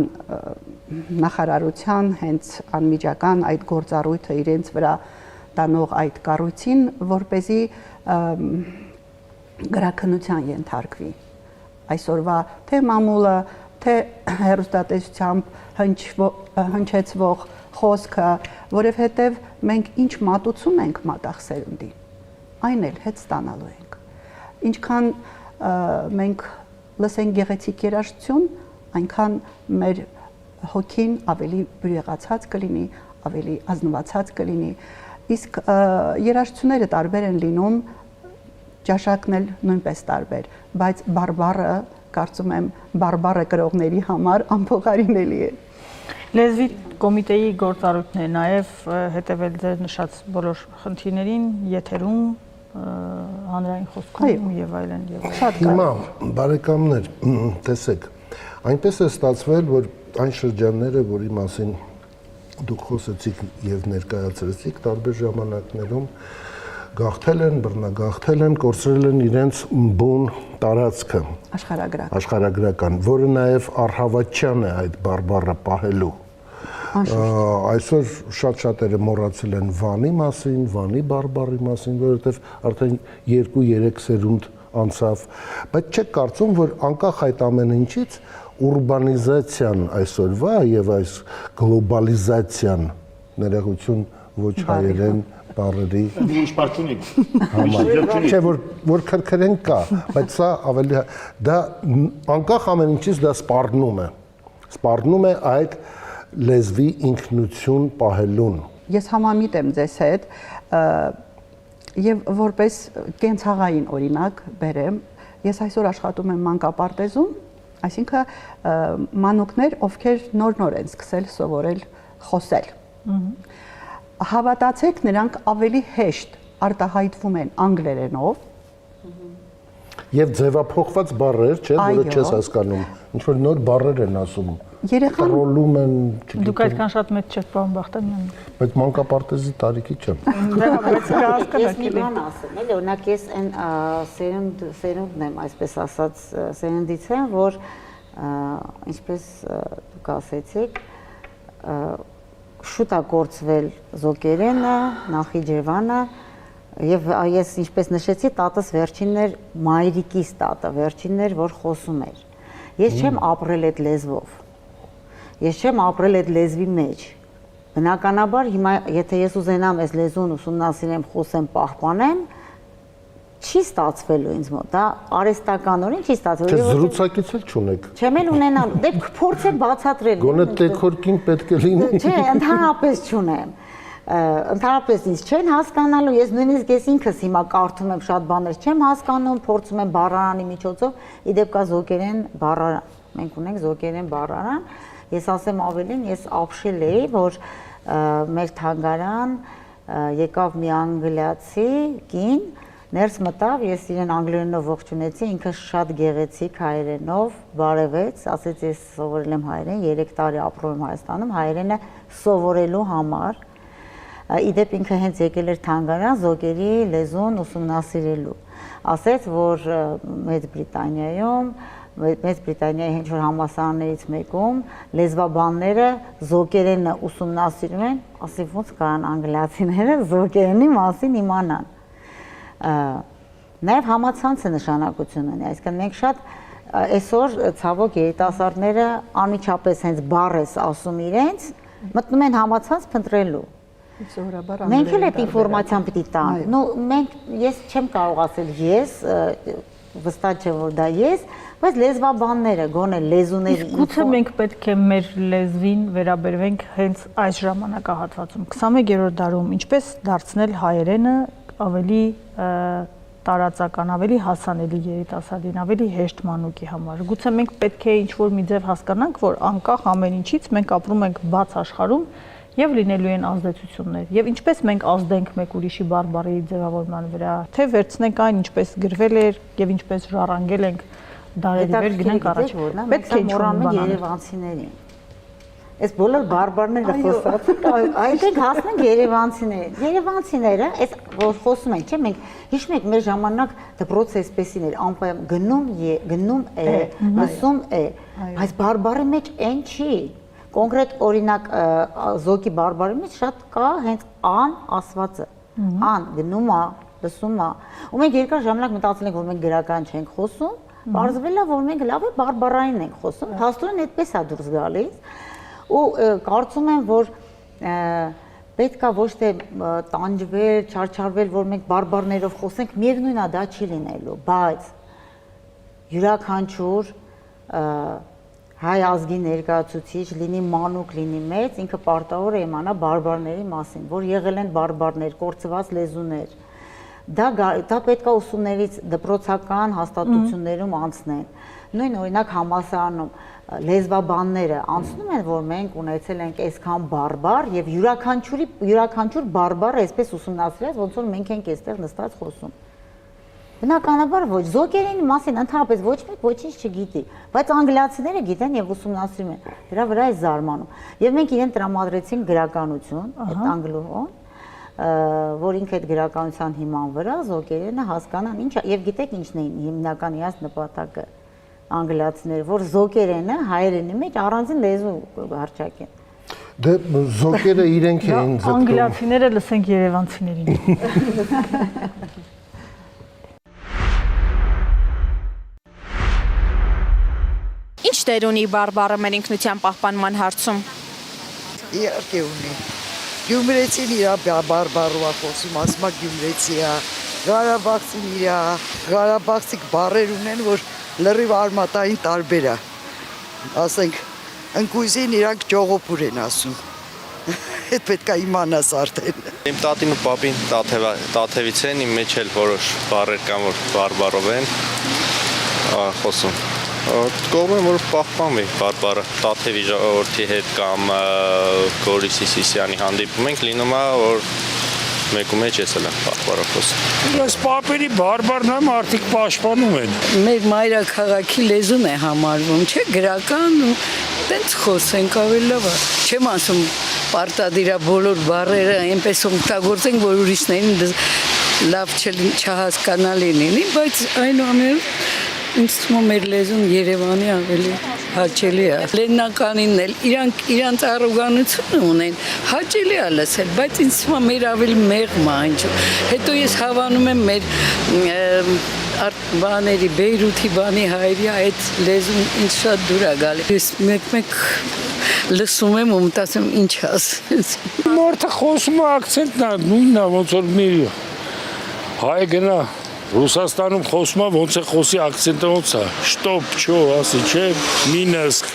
Speaker 11: նախարարության հենց անմիջական այդ գործառույթը իրենց վրա տանող այդ կառույցին, որպեսզի գրաքննության ենթարկվի այսօրվա թե մամուլը, թե հեռուստատեսությամբ հնչեցվող խոսքը, որովհետև մենք ինչ մատուցում ենք մատաղ սերունդին, այն էլ հետ ստանալու ենք։ Ինչքան մենք լսենք գեղեցիկ երաժշտություն, այնքան մեր հոգին ավելի բյուրեղացած կլինի, ավելի ազնվացած կլինի։ Իսկ երաժշտությունները տարբեր են լինում, ճաշակն էլ նույնպես տարբեր, բայց բարբառը, կարծում եմ, բարբառը կրողների համար անփոխարինելի է։
Speaker 9: Լեզվի կոմիտեի գործառույթն է նաև հետևել ձեր նշած բոլոր խնդիրներին, եթերում, հանրային խոսքում եւ այլն եւ այլն։
Speaker 8: Հիմա բարեկամներ, տեսեք, այնպես է ստացվել, որ այն շրջանները, որի մասին դուք խոսեցիք եւ ներկայացրեցիք, տարբեր ժամանակներում գաղթել են, բռնագաղթել են, կորցրել են իրենց բուն տարածքը աշխարհագրական, որը նաև առհավատչյան է այդ բարբառը պահելու։ Այսօր շատ-շատերը մոռացել են Վանի մասին, Վանի բարբառի մասին, որովհետև արդեն 2-3 սերունդ անցավ, բայց չեք կարծում, որ անկախ այդ ամեն ինչից ուրբանիզացիան այսօրվա եւ այս գլոբալիզացիան ներողություն ոչ հայերեն բառերի չէ որ քրքրեն կա, բայց սա ավելի դա անկախ ամեն ինչից դա սպառնում է այդ լեզվի ինքնություն պահելուն։
Speaker 11: Ես համամիտ եմ ձեզ հետ եւ որպես կենցաղային օրինակ բերեմ, ես այսօր աշխատում եմ մանկապարտեզում, այսինքն մանուկներ, ովքեր նոր են սկսել սովորել խոսել։ Հավատացեք, նրանք ավելի հեշտ արտահայտվում են անգլերենով
Speaker 8: եւ ձևափոխված բառեր, չէ, որը չես հասկանում։ Ինչ որ նոր բառեր են ասում։
Speaker 11: Երեխան
Speaker 8: ռոլում են,
Speaker 9: դուք այդքան շատ մեծ չեք պարոն Բախտամյան։
Speaker 8: Բայց մանկապարտեզի տարիքի չեմ։
Speaker 7: Ես մի բան ասեմ, էլի օրինակ ես այն սերունդն եմ, այսպես ասած, սերունդից եմ, որ ինչպես դուք ասեցիք, շուտ է կորցվել Զոկերենը, Նախիջևանը եւ ես ինչպես նշեցի, տատս վերջինն էր մայրիկիս տատը, վերջինն էր, որ խոսում էր։ Ես չեմ ապրել այդ լեզվով։ Ես չեմ ապրել այդ լեզվի մեջ։ Բնականաբար հիմա եթե ես ուզենամ այս լեզուն ուսումնասիրեմ, խոսեմ, պահպանեմ, չի ստացվելու ինձ մոտ, դա արհեստականորեն չի ստացվելու։
Speaker 8: Չէ, զրուցակից էլ չունեք։
Speaker 7: Չեմ էլ ունենալու, դե փորձեք բացատրել։
Speaker 8: Գոնե տեքորքին պետք է լինի։
Speaker 7: Չէ, ընդհանրապես չունեմ։ Ընդհանրապես ինձ չեն հասկանալու, ես նույնիսկ ես ինքս հիմա կարդում եմ շատ բաներ, չեմ հասկանում, փորձում եմ բառարանի միջոցով, իդեպ կա զոկերեն բառարան։ Մենք ունենք զոկերեն բառարան, Ես ասեմ ավելին, ես ապշել էի, որ մեր թանգարան եկավ մի անգլիացի կին, ներս մտավ, ես իրեն անգլերենով ողջունեցի, ինքը շատ գեղեցիկ հայերենով բարևեց, ասեց ես սովորել եմ հայերեն, 3 տարի ապրում եմ Հայաստանում, հայերենը սովորելու համար։ Իդեպ ինքը հենց եկել էր թանգարան զոկերի լեզուն ուսումնասիրելու։ Ասեց, որ Մեծ Բրիտանիայի ինչ որ համալսարաններից մեկում լեզվաբանները զոկերենը ուսումնասիրում են, ասի ոնց կարան անգլիացիները զոկերենի մասին իմանան։ Նաև համացանցը նշանակություն ունի, այսինքն մենք շատ այսօր ցավոք երիտասարդները անմիջապես հենց բառ ես ասում իրենց, մտնում են համացանց փնտրելու։ Մենք էլ այդ ինֆորմացիան պիտի տանք։ Նո, ես չեմ կարող ասել ես, վստահ չեմ որ դա ես, բայց լեզվաբանները գոնե լեզուների
Speaker 9: Գուցե մենք պետք է մեր լեզվին վերաբերվենք հենց այս ժամանակահատվածում 21-րդ դարում ինչպես դարձնել հայերենը ավելի տարածական, ավելի հասանելի երիտասարդին, ավելի հեշտ մանուկի համար։ Գուցե մենք պետք է ինչ-որ մի ձև հասկանանք, որ անկախ ամեն ինչից մենք ապրում ենք բաց աշխարհում եւ լինելու են ազդեցություններ։ Եվ ինչպես մենք ազդենք մեկ ուրիշի բարբարի ձևավորման վրա, թե վերցնենք այն ինչպես գրվել էր եւ ինչպես ժառանգել ենք դարերի վեր գնանք առաջ։ Պետք է ինչ-որ բան
Speaker 7: երևանցիներին։ Այս բոլոր բարբարները խոսացիք, այդենք հասնենք երևանցիներին։ Երևանցիները, այս որ խոսում ենք, չէ՞, մենք հիշում ենք մեր ժամանակ դպրոցը այսպեսին էր, անպայման գնում է, լսում է, բայց բարբարի մեջ այն չի։ Կոնկրետ օրինակ զոկի բարբարի մեջ շատ կա հենց ան ասվածը։ Ան գնում է, լսում է։ Ու մենք երկար ժամանակ մտածել ենք, որ մենք գրական չենք խոսում, բարձվել է, որ մենք լավ է բարբարային ենք խոսում, փաստորեն այդպես է դուրս գալիս։ Ու կարծում եմ, որ պետք է ոչ թե տանջվել, չարչարվել, որ մենք բարբարներով խոսենք, միևնույն է դա չի լինելու, բայց յուրաքանչյուր հայ ազգի ներկայացուցիչ, լինի մանուկ, լինի մեծ, ինքը պարտավոր է իմանա բարբարների մասին, որ եղել են բարբարներ, կորցված լեզուներ։ Դա պետք է ուսումներից դպրոցական հաստատություններում անցնեն։ Նույն օրինակ համալսարանում լեզվաբանները անցնում են, որ մենք ունեցել ենք այսքան բարբար եւ յուրաքանչյուր բարբարը այսպես ուսումնասիրած, ոնց որ մենք ենք այստեղ նստած խոսում։ Բնականաբար ոչ, զոկերենի մասին ընդհանրապես ոչ մեկ ոչինչ չգիտի, բայց անգլիացիները գիտեն եւ ուսումնասիրում են։ Դրա վրա է զարմանում։ Եվ մենք իրեն տրամադրեցինք գրականություն, այդ անգլոֆոն, որ ինքը այդ գրականության հիման վրա զոկերենը հասկանան ինչ եւ գիտեք ինչն է հիմնական իրաց նպատակը անգլիացիները, որ զոկերենը հայերենի մեջ առանձին լեզու հռչակեն։
Speaker 8: Դե զոկերը իրենք էին ձգտում։
Speaker 9: Անգլիացիները լսենք երևանցիներին։
Speaker 13: Ինչ դեր ունի բարբարը մեր ինքնության պահպանման հարցում։
Speaker 14: Իհարկե ունի։ Գյումրեցին իր բարբարով խոսում, ասում է գյումրեցի է, Ղարաբաղցին իր Ղարաբաղցիկ բառեր ունեն, որ լրիվ արմատային տարբեր է։ Ասենք ընկույզին իրանք ճողոպուր են ասում։ Այդ պետք է իմանաս արդեն։
Speaker 15: Իմ տատին ու պապին Տաթևից են, իմ մեջ էլ որոշ բառեր կան, որ բարբարով են խոսում։ Կողմ եմ, որ պահպանվի բարբարը Տաթևի ժողովրդի հետ կամ Գորիս Սիսիանի հանդիպում ենք, լինում է, որ մեկու մեջ ես էլ եմ բարբարը խոսում։
Speaker 16: Ես պապերի բարբարն եմ արդիկ պաշտպանում են։
Speaker 2: Մեր մայրաքաղաքի լեզուն է համարվում, չէ, գրական ու տենց խոսենք ավելի լավ է։ Չեմ ասում պարտադիր է բոլոր բառերը այնպես օգտագործենք, որ ուրիշներին լավ չհասկանալի լինի, բայց այնուամենայնիվ ինձ թվում է մեր լեզուն Երևանի ավելի հաճելի է։ Լեննականին էլ իրանց առոգանությունը ունեն, հաճելի է լսել, բայց ինձ թվում է մեր ավելի մեղմ է ինչ։ Հետո ես հավանում եմ մեր բաների, Բեյրութի բանի հայերի այդ լեզուն ինձ շատ դուր է գալի։ Ես մեկ լսում եմ ու մտածում ինչ ասես։
Speaker 16: Մարդը խոսում է ակցենտն է, նույնն է ոնց որ մի հայ գնա Ռուսաստանում խոսում է ոնց է խոսի ակցենտը ոնց է, շտոպ, չո, ասի, չէ, Մինսկ,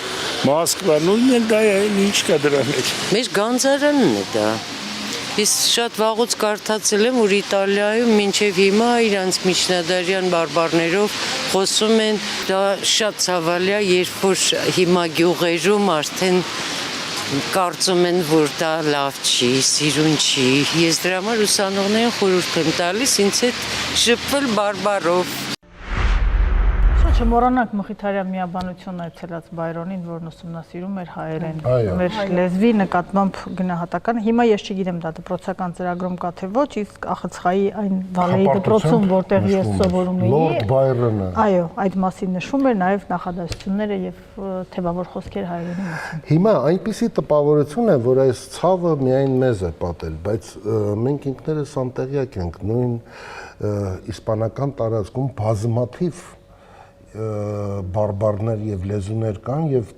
Speaker 16: Մոսկվա, նույնն էլ դա է, ինչ կա դրա մեջ։
Speaker 17: Մեր գանձարանն է դա։ Ես շատ վաղուց կարդացել եմ, որ Իտալիայում մինչև հիմա իրանց միջնադարյան բարբարներով խոսում են, դա շատ ցավալի է, երբ որ հիմա գյուղերում արդեն կարծում են, որ դա լավ չի, սիրուն չի։ Ես դրա համար ուսանողներին խորհուրդ եմ տալիս ինձ հետ շփվել բարբարով։
Speaker 9: Չմոռանանք Մխիթարյան միաբանությունը այցելած Բայրոնին, որն ուսումնասիրում էր հայերեն,
Speaker 8: Այո։
Speaker 9: մեր լեզվի նկատմամբ գնահատական։ Հիմա ես չգիտեմ դա դպրոցական ծրագրում կա թե ոչ, իսկ Ախցխայի այն Վալեի դպրոցում, որտեղ ես սովորում էի,
Speaker 8: Լորդ Բայրոնը։
Speaker 9: այո, այդ մասին նշվում էր նաև նախադասությունները եւ թեբավոր խոսքեր հայերենի մասին։
Speaker 8: Հիմա այնպիսի տպավորություն է, որ այս ցավը միայն մեզ է պատել, բայց մենք ինքներս անտեղյակ ենք, նույն իսպանական տարածքում բազմաթիվ բարբարներ եւ լեզուներ կան եւ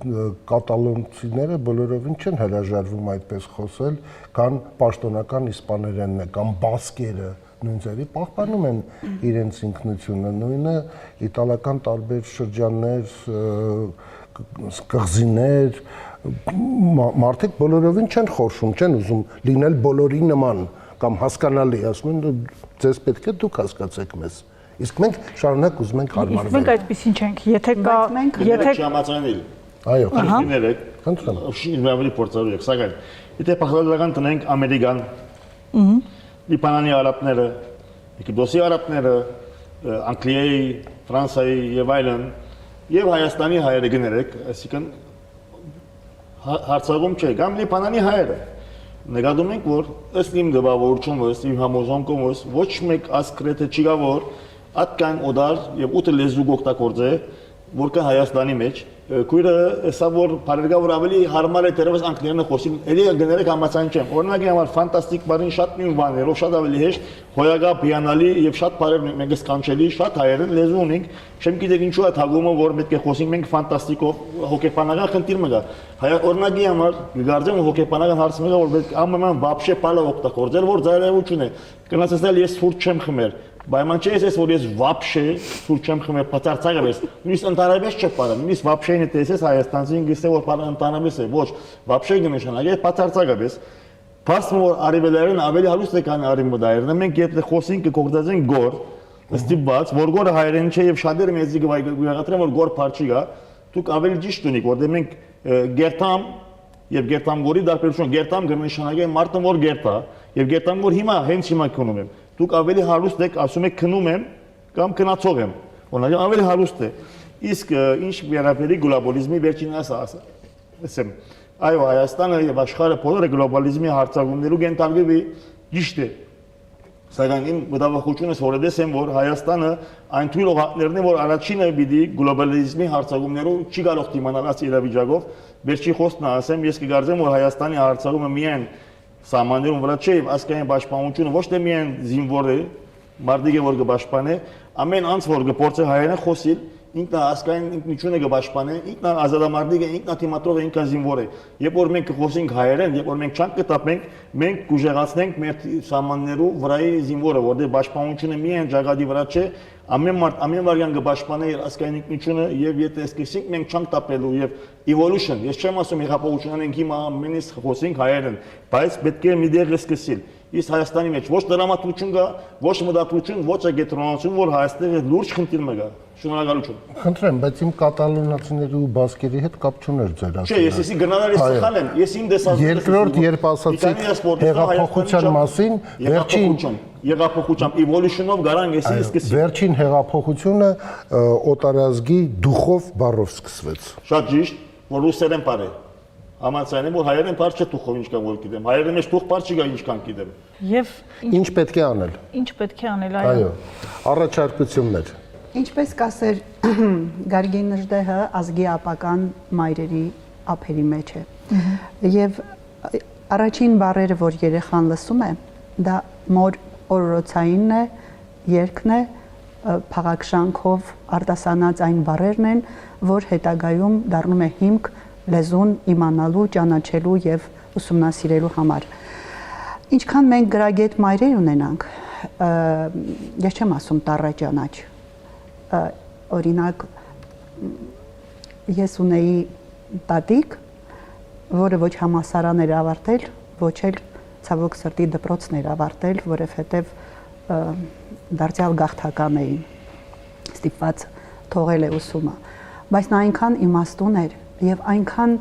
Speaker 8: կատալոնցիները բոլորովին չեն հրաժարվում այդպես խոսել, կան պաշտոնական իսպաներենն է, կան բասկերը, նույն ձևի պահպանում են իրենց ինքնությունը, նույնը իտալական տարբեր շրջաններ, կղզիներ, մարդիկ բոլորովին չեն խորշում, չեն ուզում լինել բոլորի նման կամ հասկանալի, ասում են ձեզ պետք է դուք հասկացեք մեզ։ Իսկ մենք շարունակ ուզում ենք հարմարվել։
Speaker 9: Իսկ մենք այդպեսին չենք, եթե կա, եթե
Speaker 10: չհամաձայնել։
Speaker 8: Այո,
Speaker 10: խնդրում եմ ավելի փորձառու եք, սակայն եթե փախլական տնենք ամերիկան, Լիբանանի արաբները, Եգիպտոսի արաբները, Անգլիայի, Ֆրանսիայի եւ այլն, եւ Հայաստանի հայերը գներեք, այսինքն հարցակում չէ, կամ Լիբանանի հայերը։ Նկատում ենք, որ ըստ իմ գովավորությունս, իմ համոզմունքումս ոչ մեկ ասկրեթե չկա, որ Ատկան օդար եւ 8 լեզու օգտագործե, որ կա Հայաստանի մեջ, քույրը հեսա որ բարերգա որ ավելի հարմար է դերևս անգլերենը խոսին, էլի գներեք համացան չեմ։ Օրինակի համար ֆանտաստիկ բառին շատ նույն բաներով, շատ ավելի հեշտ, հոյագա բիանալի եւ շատ բարեր մենք սկանչելի, շատ հայերեն լեզու ունենք, չեմ գիտեք ինչու է թագումը որ պետք է խոսենք մենք ֆանտաստիկով հոգեբանական խնդիր մը գա։ Օրինակի համար գարձեմ հոգեբանական հարց մը գա որ պետք ամեն բաբշե պալա օգտագործել, որ ծայրահեղություն է։ Գնացել ես սուրճ չեմ խմել։ Բայց չես ես որ ես վապշե սուրճ չեմ խմել բացարձակ ես նույնիսկ ընդհանրապես չփարը նույնիսկ վապշեին տեսես հայաստանցին գսե որ բանը ընդհանրապես է ոչ վապշե կնշանակի բացարձակ ես փաստը որ արիվելերն ավելի հալուստ է կան արիմոդայերն մենք եթե խոսենք կօգտագործենք գոր ստիպված որ գորը հայերեն չէ եւ շատերը մեզի գույգատրեն որ գոր փարչի գա դուք ավելի ճիշտ ունիք որտեղ մենք գերտամ եւ գերտամ գորի դարբերություն գերտամ կնշանակի մարդը որ գերտա եւ գերտամ որ հիմա հենց հիմա կոնում եմ Դուք ավելի հարուստ եք, ասում եք քնում եմ կամ քնացող եմ։ Օրինակ ավելի հարուստ է։ Իսկ ինչ վերաբերի գլոբալիզմի վերջին ասեմ։ Այո, Հայաստանը եւ աշխարհը բոլորը գլոբալիզմի հարցակումներու կենտարկվի ճիշտ է։ Սակայն իմ մտավախությունս որեդես եմ, որ Հայաստանը այն թույլ օղակներն է, որ առաջինը պիտի գլոբալիզմի հարցակումներու չի կարող դիմանալ այս իրավիճակով։ Վերջի խոսքն ասեմ, ես կգարձեմ, որ Հայաստանի հարցակումը միայն Սամաններում վրա չէ եւ ասկային պաշտպանությունը ոչ թե միայն զինվոր է, մարդիկ է որ կպաշտպանե, ամեն անց որ կփորձի հայերեն խոսիլ, ինքն ասկային ինքնությունը կպաշտպանե, ինքն ազատամարտիկ է, ինքն թիմատրող է, ինքն զինվոր է։ Երբ որ մենք կխոսենք հայերեն, երբ որ մենք չանք կտապենք, մենք կուժեղացնենք մեր սամաններու վրայի զինվորը, որտեղ պաշտպանությունը միայն ճակատի վրա չէ, ամեն մարդ ամեն վարյան կպաշտպանե իր ասկային ինքնությունը եւ եթե սկսենք մենք չանք տապելու եւ evolution ես չեմ ասում հեղափոխություն անենք հիմա ամենից խոսենք հայերեն բայց պետք է մի դեր սկսել Իսկ Հայաստանի մեջ ոչ դրամատուրգություն կա, ոչ մտածողություն, ոչ գետրոնացություն, որ Հայաստանի լուրջ խնդիր մը կա։ Շնորհակալություն։
Speaker 8: Խնդրեմ, բայց իմ կատալոնացիների ու բասկերի հետ կապ չուներ ձեր ասածը։
Speaker 10: Չէ, ես էսի գնալար ես սխալ եմ։ Ես իմ դեսած
Speaker 8: երկրորդ երբ ասացիք հեղափոխության մասին,
Speaker 10: հեղափոխության evolution-ով գարան էսի սկսի։
Speaker 8: Վերջին հեղափոխությունը օտարազգի դուխով բառով սկսվեց։
Speaker 10: Շատ ճիշտ, որ ռուսերեն բառ է։ Համաձայն որ հայերեն բառ չէ դուխով ինչքան որ գիտեմ։ Հայերեն մեջ դուխ բառ չկա ինչքան գիտեմ։
Speaker 9: Եվ
Speaker 8: ինչ պետք է անել։
Speaker 9: Ինչ պետք է անել,
Speaker 8: այո։ Առաջարկություններ։
Speaker 11: Ինչպես կասեր Գարգին Նժդեհը ազգի ապական մայրերի ափերի մեջ է։ Եվ առաջին բառերը, որ երեխան լսում է, դա մոր օրորոցայինն է, երգն է, փաղաքշանքով արտասանած այն բառերն են, որ հետագայում դառնում է հիմք լեզուն իմանալու, ճանաչելու եւ ուսումնասիրելու համար։ Ինչքան մենք գրագետ մայրեր ունենանք, ես չեմ ասում տառա ճանաչ։ Օրինակ ես ունեի տատիկ, որը ոչ համասարան էր ավարտել, ոչ էլ ցավոք սրտի դպրոցներ ավարտել, որովհետև դարձյալ գաղթական էին ստիպված թողել է ուսումը, բայց նա այնքան իմաստուն էր եւ այնքան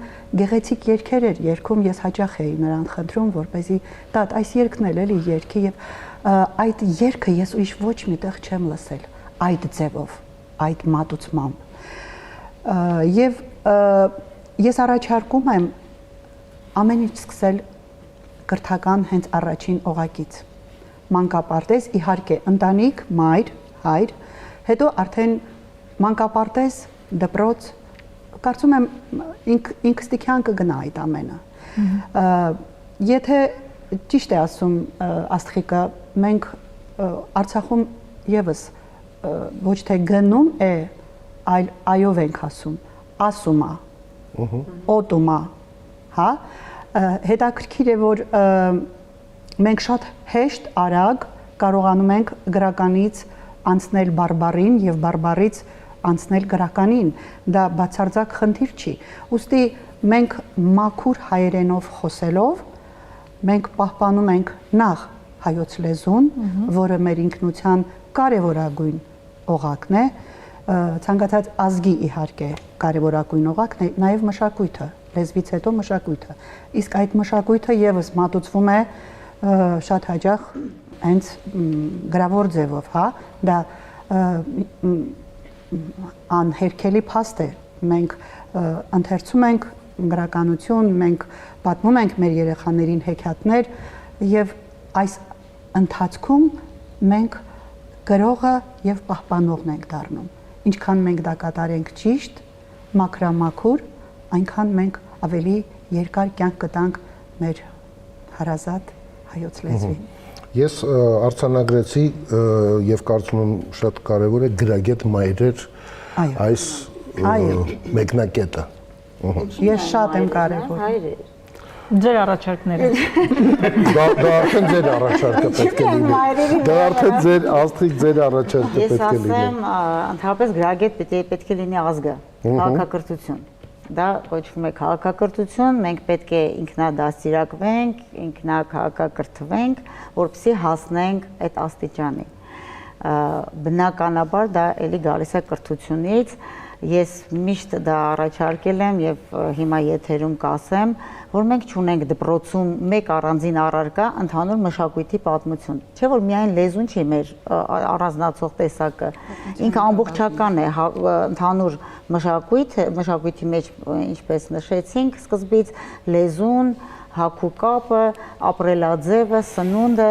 Speaker 11: գեղեցիկ երգեր էր երգում, ես հաճախ էի նրան խնդրում, որպեսզի տատ այս երգն էլ էլի երգի եւ այդ երգը ես ուրիշ ոչ միտեղ չեմ լսել այդ ձևով, այդ մատուցմամբ։ Եվ ես առաջարկում եմ ամեն ինչ սկսել կրթական հենց առաջին օղակից։ Մանկապարտեզ, իհարկե, ընտանիք, մայր, հայր, հետո արդեն մանկապարտեզ, դպրոց, կարծում եմ ինքստիքյան կգնա այդ ամենը։ Եթե ճիշտ է ասում Աստղիկը, մենք Արցախում եւս ոչ թե գնում է, այլ այով ենք ասում է, օտում է, հա, հետաքրքիր է, որ մենք շատ հեշտ, արագ կարողանում ենք գրականից անցնել բարբարին եւ բարբարից անցնել գրականին, դա բացարձակ խնդիր չի։ Ուստի մենք մաքուր հայերենով խոսելով, մենք պահպանում ենք նախ հայոց լեզուն, որը մեր ինքնության կարևորագույն օղակն է, ցանկացած ազգի իհարկե կարևորագույն օղակն է, նաև մշակույթը, լեզվից հետո մշակույթը։ Իսկ այդ մշակույթը եւս մատուցվում է շատ հաճախ հենց գրավոր ձևով, հա, դա անհերքելի փաստ է։ Մենք ընթերցում ենք գրականություն, մենք պատմում ենք մեր երեխաներին հեքիաթներ եւ այս ընթացքում մենք գրողը եւ պահպանողն ենք դառնում։ Ինչքան մենք դա կատարենք ճիշտ, մաքրամաքուր, այնքան մենք ավելի երկար կյանք կտանք մեր հարազատ հայոց լեզվին։
Speaker 8: Ես արձանագրեցի եւ կարծում եմ շատ կարեւոր է գրագետ մայրեր այս մեկնակետը։
Speaker 11: Ես շատ եմ կարևոր։ Ձեր առաջարկները։
Speaker 8: Դա արդեն ձեր առաջարկը պետք է լինի։ Դա արդեն ձեր Աստղիկ ձեր առաջարկը պետք է լինի։
Speaker 7: Ես ասեմ, ընդհանրապես գրագետ պետք է լինի ազգը, քաղաքակրթություն։ Դա կոչվում է քաղաքակրթություն, մենք պետք է ինքնադաստիարակվենք, ինքնակահաքակրթվենք, որպեսզի հասնենք այդ աստիճանի։ Բնականաբար դա էլի գալիս է կրթությունից։ Ես միշտ դա առաջարկել եմ եւ հիմա եթերում կասեմ, որ մենք չունենք դպրոցում մեկ առանձին առարկա ընդհանուր մշակույթի պատմություն։ Չէ՞ որ միայն լեզուն չի մեր առանձնացող տեսակը, ինքը ամբողջական է, ընդհանուր մշակույթի մեջ, ինչպես նշեցինք սկզբից, լեզուն, հագու կապը, ապրելաձևը, սնունդը,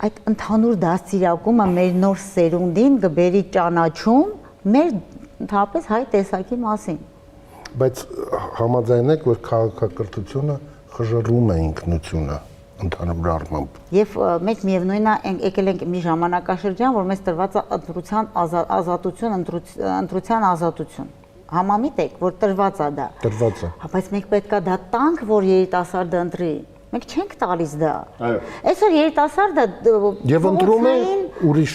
Speaker 7: այդ ընդհանուր դաստիարակումը մեր նոր սերունդին կբերի ճանաչում մեր ընդհանրապես հայ տեսակի մասին։
Speaker 8: Բայց համաձայն եք, որ քաղաքակրթությունը խժռում է ինքնությունը ընդհանուր առմամբ։
Speaker 7: Եվ մենք միևնույնն է եկել ենք մի ժամանակաշրջան, որ մեզ տրված է ընտրության ազատություն, ընտրության ազատություն։ Համամիտ եք, որ տրված է դա։
Speaker 8: Տրված է։
Speaker 7: Բայց մենք պետք է դա տանք, որ երիտասարդը ընտրի։ Մենք չենք տալիս դա։ Այսօր երիտասարդը
Speaker 8: եւ ընտրում է ուրիշ։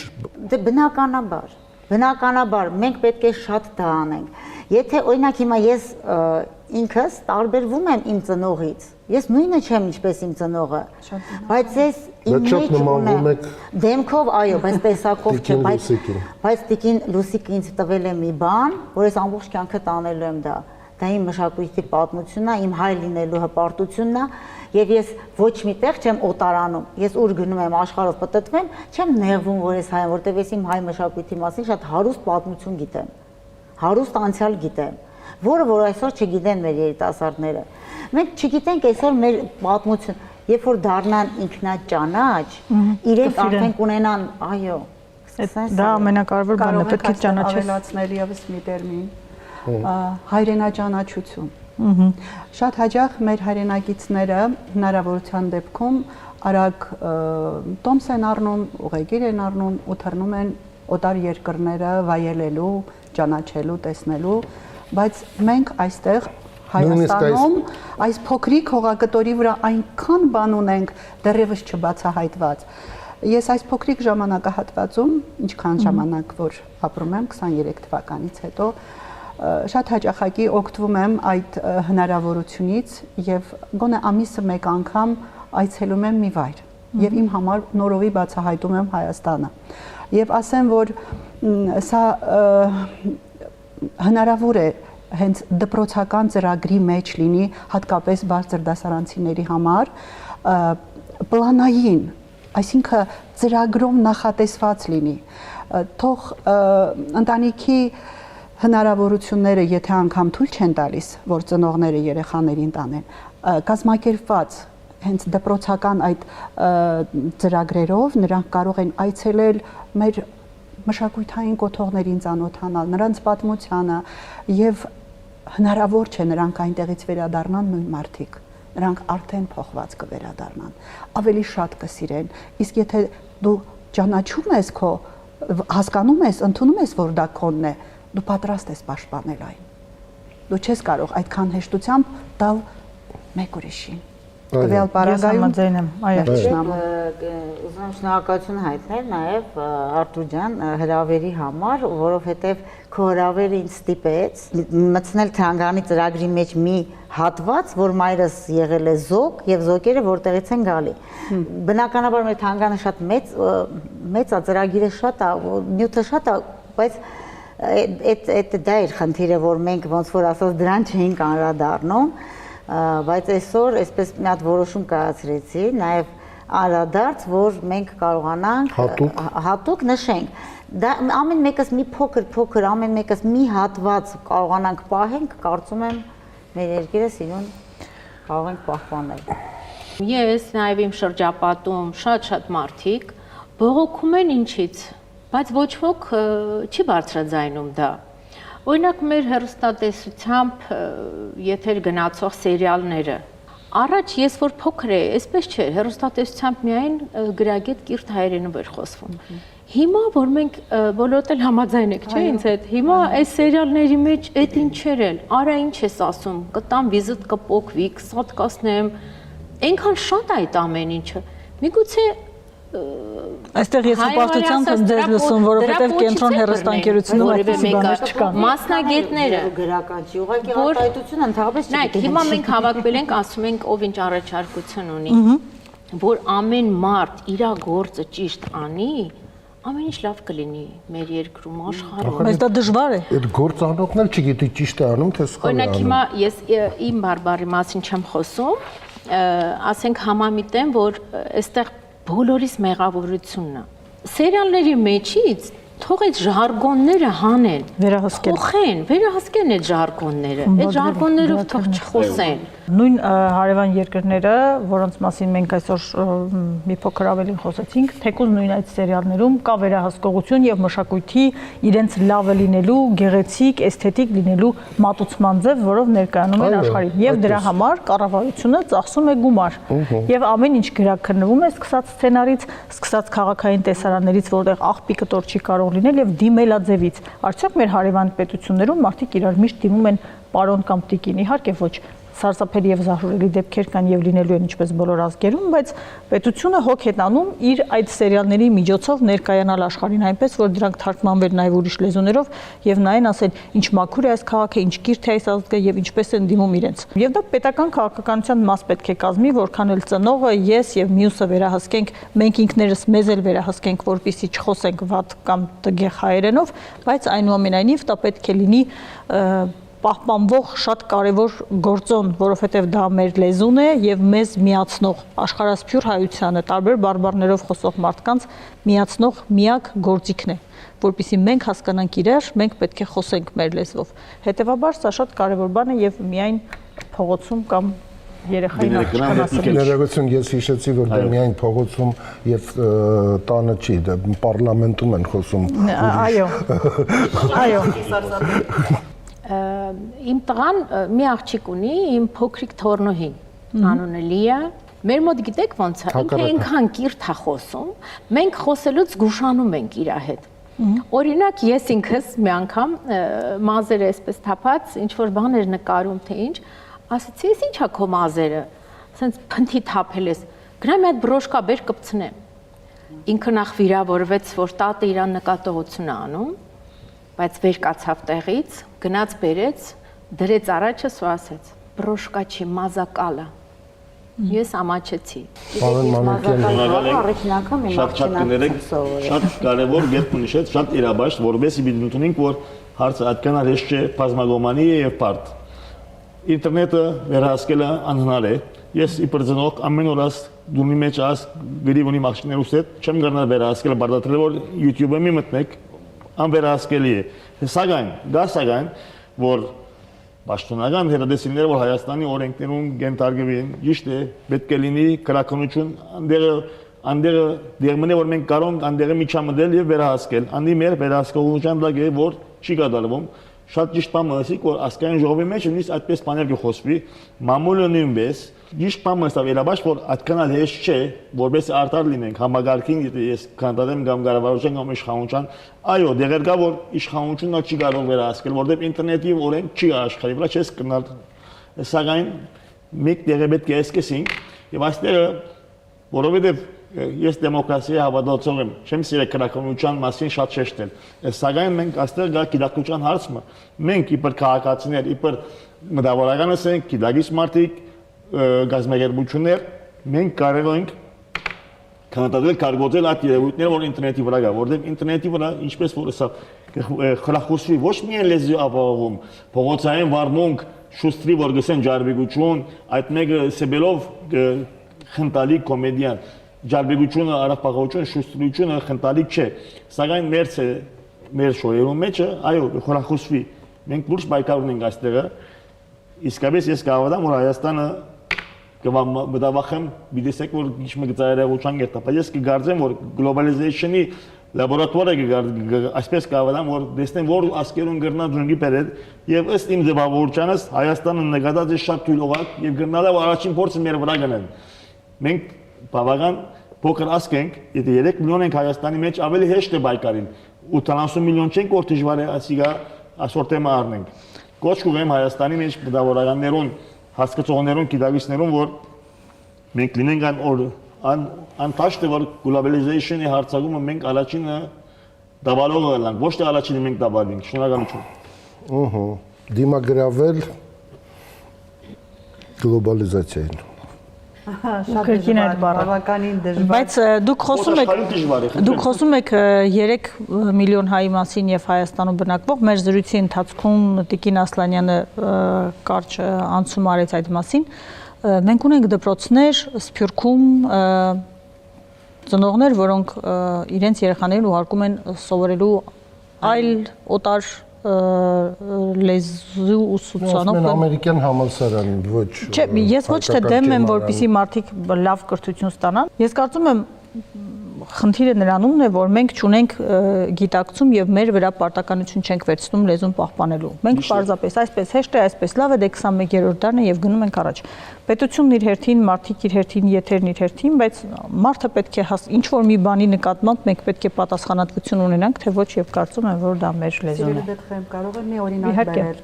Speaker 7: Բնականաբար մենք պետք է շատ դա անենք։ Եթե օրինակ հիմա ես ինքս տարբերվում եմ իմ ծնողից, ես նույնը չեմ ինչպես իմ ծնողը, բայց ես իմ մեջ ունեմ դեմքով, այո, բայց տեսակով չէ, բայց տիկին Լուսիկը ինձ տվել է մի բան, որ ես ամբողջ կյանքը տանելու եմ դա։ Դա իմ մշակույթի պատմությունն է, իմ հայ լինելու հպարտությունն է, եւ ես ոչ միտեղ չեմ օտարանում։ Ես ուր գնում եմ աշխարհով պտտվեմ, չեմ նեղվում, որ ես հայ եմ, որտեվ ես իմ հայ մշակույթի մասին շատ հարուստ պատմություն գիտեմ, հարուստ անցյալ գիտեմ, որը որ այսօր չգիտեն մեր երիտասարդները։ Մենք չգիտենք այսօր մեր պատմություն, երբ որ դառնան ինքնաճանաչ, իրենք արդեն կունենան, այո,
Speaker 9: դա ամենակարևոր բանն է, պետք է ճանաչել։
Speaker 11: Ավելացնել եւս մի տերմին։ Հայրենաճանաչություն։ Շատ հաճախ մեր հայրենակիցները հնարավորության դեպքում արագ տոմս են առնում, ուղեգիր են առնում ու թռնում են օտար երկրները վայելելու, ճանաչելու, տեսնելու, բայց մենք այստեղ Հայաստանում այս փոքրիկ հողակտորի վրա այնքան բան ունենք դեռևս չբացահայտված։ Ես այս փոքրիկ ժամանակահատվածում, ինչքան ժամանակ որ ապրում եմ 23 թվականից հետո, շատ հաճախակի օգտվում եմ այդ հնարավորությունից եւ գոնե ամիսը մեկ անգամ այցելում եմ մի վայր եւ իմ համար նորովի բացահայտում եմ Հայաստանը։ Եվ ասեմ, որ սա հնարավոր է հենց դպրոցական ծրագրի մեջ լինի, հատկապես բարձր դասարանցիների համար, պլանային, այսինքն ծրագրով նախատեսված լինի։ Թող ընտանիքի հնարավորությունները, եթե անգամ թույլ չեն տալիս, որ ծնողները երեխաներին տանեն, կազմակերպված հենց դպրոցական այդ ծրագրերով նրանք կարող են այցելել մեր մշակութային կոթողներին ծանոթանալ, նրանց պատմությանը եւ հնարավոր չէ նրանք այնտեղից վերադառնան նույն մարդիկ, նրանք արդեն փոխված կվերադառնան, ավելի շատ կսիրեն, իսկ եթե դու ճանաչում ես քո, հասկանում ես, ընդունում ես, որ դա քոնն է, դու պատրաստ ես պաշտպանել այն։ Դու չես կարող այդքան հեշտությամբ տալ մեկ ուրիշին։ Տվյալ պարագայում
Speaker 7: ուզում եմ շնորհակալություն հայտնել նաև Արտուր ջան հրավերի համար, որովհետև քո հրավերը ինձ ստիպեց մտցնել Թանգարանի ծրագրի մեջ մի հատված, որ մայրս եղել է զոկ եւ զոկերը որտեղից են գալի։ Բնականաբար մեր Թանգարանը շատ մեծ է, ծրագիրը շատ է, նյութը շատ է, բայց այդ դա էր խնդիրը, որ մենք ոնց որ ասած դրան չէինք անդրադառնում, բայց այսօր այսպես մի հատ որոշում կայացրեցի, նաև անդրադարձ, որ մենք կարողանանք հատուկ նշենք։ Դա ամեն մեկս մի փոքր, ամեն մեկս մի հատված կարողանանք պահենք, կարծում եմ մեր երկիրը սիրուն կարող ենք պահպանել։
Speaker 12: Ես նաև իմ շրջապատում շատ մարդիկ բողոքում են ինչից, բայց ոչ ոք չի բարձրաձայնում դա։ Օրինակ մեր հեռուստատեսությամբ եթեր գնացող սերիալները։ Առաջ ես որ փոքր էի, այսպես չէր, հեռուստատեսությամբ միայն գրագետ կիրթ հայերենով էր խոսվում։ Հիմա որ մենք բոլորդ էլ համաձայն եք, չէ՞ ինձ հետ։ Հիմա այս սերիալների մեջ այդ ինչեր էլ, արա ինչ ես ասում, կտամ վիզիտ կփոկվի, կսատկացնեմ։ Այնքան շատ այդ ամեն ինչը։ Միգուցե
Speaker 9: այստեղ ես հպարտությամբ եմ ձեզ լսում, որովհետև կենտրոն հեռուստաընկերությունում այդպիսի բաներ չկան։
Speaker 12: Մասնագետները
Speaker 7: գրական չի, ուղղակի արտահայտությունը ընդհանրապես չի։
Speaker 12: Նայեք, հիմա մենք հավաքվել ենք, ասում ենք, ով ինչ առաջարկություն ունի, որ ամեն մարդ իր գործը ճիշտ անի, ամեն ինչ լավ կլինի մեր երկրում, աշխարհում։
Speaker 9: Բայց դա դժվար է։
Speaker 8: Այդ գործանոթն էլ չգիտի ճիշտ է անում, թե սխալ է անում։
Speaker 12: Օրինակ հիմա ես իմ բարբարի մասին չեմ խոսում, ասենք համամիտեմ, որ այստեղ բոլորիս մեղավորությունն է։ Սերիալների մեջից թող այդ ժարգոնները հանեն, վերահսկեն այդ ժարգոնները, այդ ժարգոններով թող չխոսեն։
Speaker 9: Նույն հարևան երկրները, որոնց մասին մենք այսօր մի փոքր ավելին խոսեցինք, թեկուզ նույն այդ սերիալներում կա վերահսկողություն եւ մշակույթի իրենց լավը լինելու, գեղեցիկ, էսթետիկ լինելու մատուցման ձև, որով ներկայանում են աշխարհին։ Եվ դրա համար կառավարությունը ծախսում է գումար։ Եվ ամեն ինչ գրաքննվում է, սկսած սցենարից, սկսած քաղաքային տեսարաններից, որտեղ աղբի կտոր չի կարող լինել եւ դիմելաձևից։ Արդյոք մեր հարևան պետություններում մարդիկ իրար միշտ դիմում են պարոն կամ տիկին, իհարկե ոչ սարսափելի եւ զահուրելի դեպքեր կան եւ լինելու են ինչպես բոլոր ազգերում, բայց պետությունը հոգ է տանում իր այդ սերիալների միջոցով ներկայանալ աշխարհին այնպես, որ դրանք թարգմանվեն նաեւ ուրիշ լեզուներով եւ նայեն ասեն ինչ մաքուր է այս քաղաքը, ինչ կիրթ է այս ազգը եւ ինչպես են դիմում իրենց։ Եվ դա պետական քաղաքականության մաս պետք է կազմի, որքան էլ ծնողը, ես եւ մյուսը վերահսկենք, մենք ինքներս մեզ էլ վերահսկենք, որպեսզի չխոսենք վատ կամ տգեղ հայերենով, բայց այնուամենայնիվ դա պետք է լինի պահպանվող շատ կարևոր գործոն, որովհետև դա մեր լեզուն է եւ մեզ միացնող աշխարհասփյուր հայությանը տարբեր բարբառներով խոսող մարդկանց միացնող միակ գործիքն է, որpիսի մենք հասկանանք իրար, մենք պետք է խոսենք մեր լեզվով։ Հետևաբար սա շատ կարևոր բան է եւ միայն փողոցում կամ երեխային աղջկանասրի։
Speaker 8: Ներողություն, ես հիշեցի, որ դա միայն փողոցում եւ տանը չի, դա պարլամենտում են խոսում։
Speaker 9: Այո։
Speaker 12: Իմ տղան մի աղջիկ ունի, իմ փոքրիկ թորնոհին, անունը Լիա։ Մեր մոտ գիտեք ոնց է, ինքը այնքան կիրթ է խոսում, մենք խոսելուց զգուշանում ենք իր հետ։ Օրինակ ես ինքս մի անգամ մազերը այսպես թափած, ինչ որ բաներ նկարում թե ինչ, ասացի, ես ի՞նչ է քո մազերը, ասենց փնթի թափել ես, գնա մի հատ բրոշկա բեր կպցնեմ։ Ինքը նախ վիրավորվեց, որ տատը իրան նկատողություն է անում, բայց վեր կացավ տեղից, գնաց բերեց, դրեց առաջս ու ասեց. բրոշկա չի, մազակալը։ Ես ամաչեցի։
Speaker 7: Առաջին անգամ իմ
Speaker 10: շատ կներեք, շատ կարևոր երբ նշեց, շատ իրաբաշտ, որովհետեւ պիտի ընդունենք, որ հարցը այդքան հեշտ չէ, բազմագոմանի է եւ բարդ։ Ինտերնետը վերահսկելը անհնար է։ Ես իբր ծնող ամեն օրս դումի մեջ աս գրիվ ունի մաշիներուս հետ, չեմ գնալ վերահսկելը բարդատրել, որ YouTube-ը մի մտնեք, անվերահսկելի է։ Սակայն, որ պաշտոնական հերադեսիները, որ Հայաստանի օրենքներում գենտարգվին, ճիշտ է, պետք է լինի քրականություն, անդերը դերմնե որ մենք կարող ենք անդերը միջամտել եւ վերահսկել։ Անդի մեր վերահսկողության դակ է, որ չի կատարվում։ Շատ ճիշտ բան ասիկ, որ ասկային ժողովի մեջ նույնիսկ այդպես բաներ կխոսվի, մամուլը նույնպես ճիշտ բան ասավ երաբաշ, որ այդքան հեշտ չէ, որպես արդար լինենք համագարկին, ես քանդադեմ կամ կառավարության կամ իշխանության, այո, դեղեր կա, որ իշխանությունը չի կարող վերահսկել, որովհետև ինտերնետի օրենք չի աշխարհի վրա չես կնալ, սակայն մեկ դեղը պետք է սկսենք եւ այստեղ որովհետև ես դեմոկրատիայի հավատացող եմ, չեմ սիրել քրականության մասին շատ շեշտել, սակայն մենք այստեղ գա գիտակցության հարցը, մենք իբր քաղաքացիներ, իբր մտավորականս ենք, գիտակից մարդիկ, գազམ་ագերբություններ, մենք կարող ենք քննադատել կարգոծել այդ երևույթները, որ ինտերնետի վրա կա, որովհետև ինտերնետի վրա ինչպես որ սա խրախուսվի ոչ միայն լեզվի ապահովում, փողոցային վարմունք, շուստրի որ գսեն ջարբիգություն, այդ մեկը սեբելով խնդալի կոմեդիան ջարբիգությունը, արախպաղությունը, շուստրությունը խնդալի չէ, սակայն մեր շոյերում մեջը, այո, խրախուսվի, մենք լուրջ պայքար ունենք այստեղը, իսկապես ես կհավատամ, որ Հայաստանը մտավախեմ, բիդեսեք, որ ինչ մգծայարեղության գետա, բայց ես կգարձեմ, որ գլոբալիզեյշնի լաբորատվարը այսպես կհավատամ, որ դեսնեմ, որ ասկերուն գրնա դժնգի պերեդ, և ըստ իմ ձևավորությանս Հայաստանը նկատած է շատ թույլողակ և գրնալ է, որ առաջին փորձը մեր վրա գնեն։ Մենք բավական փոքր ասկ ենք, եթե 3 միլիոն ենք Հայաստանի մեջ, ավելի հեշտ է պայքարին, 80 միլիոն չենք, որ դժվար է ասիգա ասորտեմը առնենք։ Կոչ կուղեմ Հայաստանի մեջ մտավորականներուն, հասկացողներուն, գիտակիցներուն, որ մենք լինենք անտաշտ է, որ գլոբալիզեյշնի հարցակումը մենք առաջինը դավալողը լանք, ոչ թե առաջինը մենք դավալվենք, շնորհակալություն։
Speaker 8: Դիմագրավել գլոբալիզացիային։
Speaker 9: Կրկին այդ բառը բավականին դժվար, բայց դուք խոսում եք 3 միլիոն հայի մասին եւ Հայաստանում բնակվող, մեր զրույցի ընթացքում Տիկին Ասլանյանը կարճ անցում արեց այդ մասին։ Մենք ունենք դպրոցներ Սփյուռքում, ծնողներ, որոնք իրենց երեխաներին ուղարկում են սովորելու այլ օտար լեզու ուսուցանող
Speaker 8: ամերիկյան համալսարան ոչ
Speaker 9: Չէ, ես ոչ թե դեմ եմ, որպեսզի մարդիկ լավ կրթություն ստանան։ Ես կարծում եմ խնդիրը նրանումն է, որ մենք չունենք գիտակցում եւ մեր վրա պարտականություն չենք վերցնում լեզուն պահպանելու։ Մենք պարզապես այսպես հեշտ է, այսպես լավ է, դե 21-րդ դարն է եւ գնում ենք առաջ։ Պետությունն իր հերթին, մարդիկ իր հերթին, եթերն իր հերթին, բայց մարդը պետք է ինչ որ մի բանի նկատմամբ մենք պետք է պատասխանատվություն ունենանք, թե ոչ եւ կարծում եմ, որ դա մեր լեզուն է։
Speaker 11: Կարող եմ մի օրինակ բերել։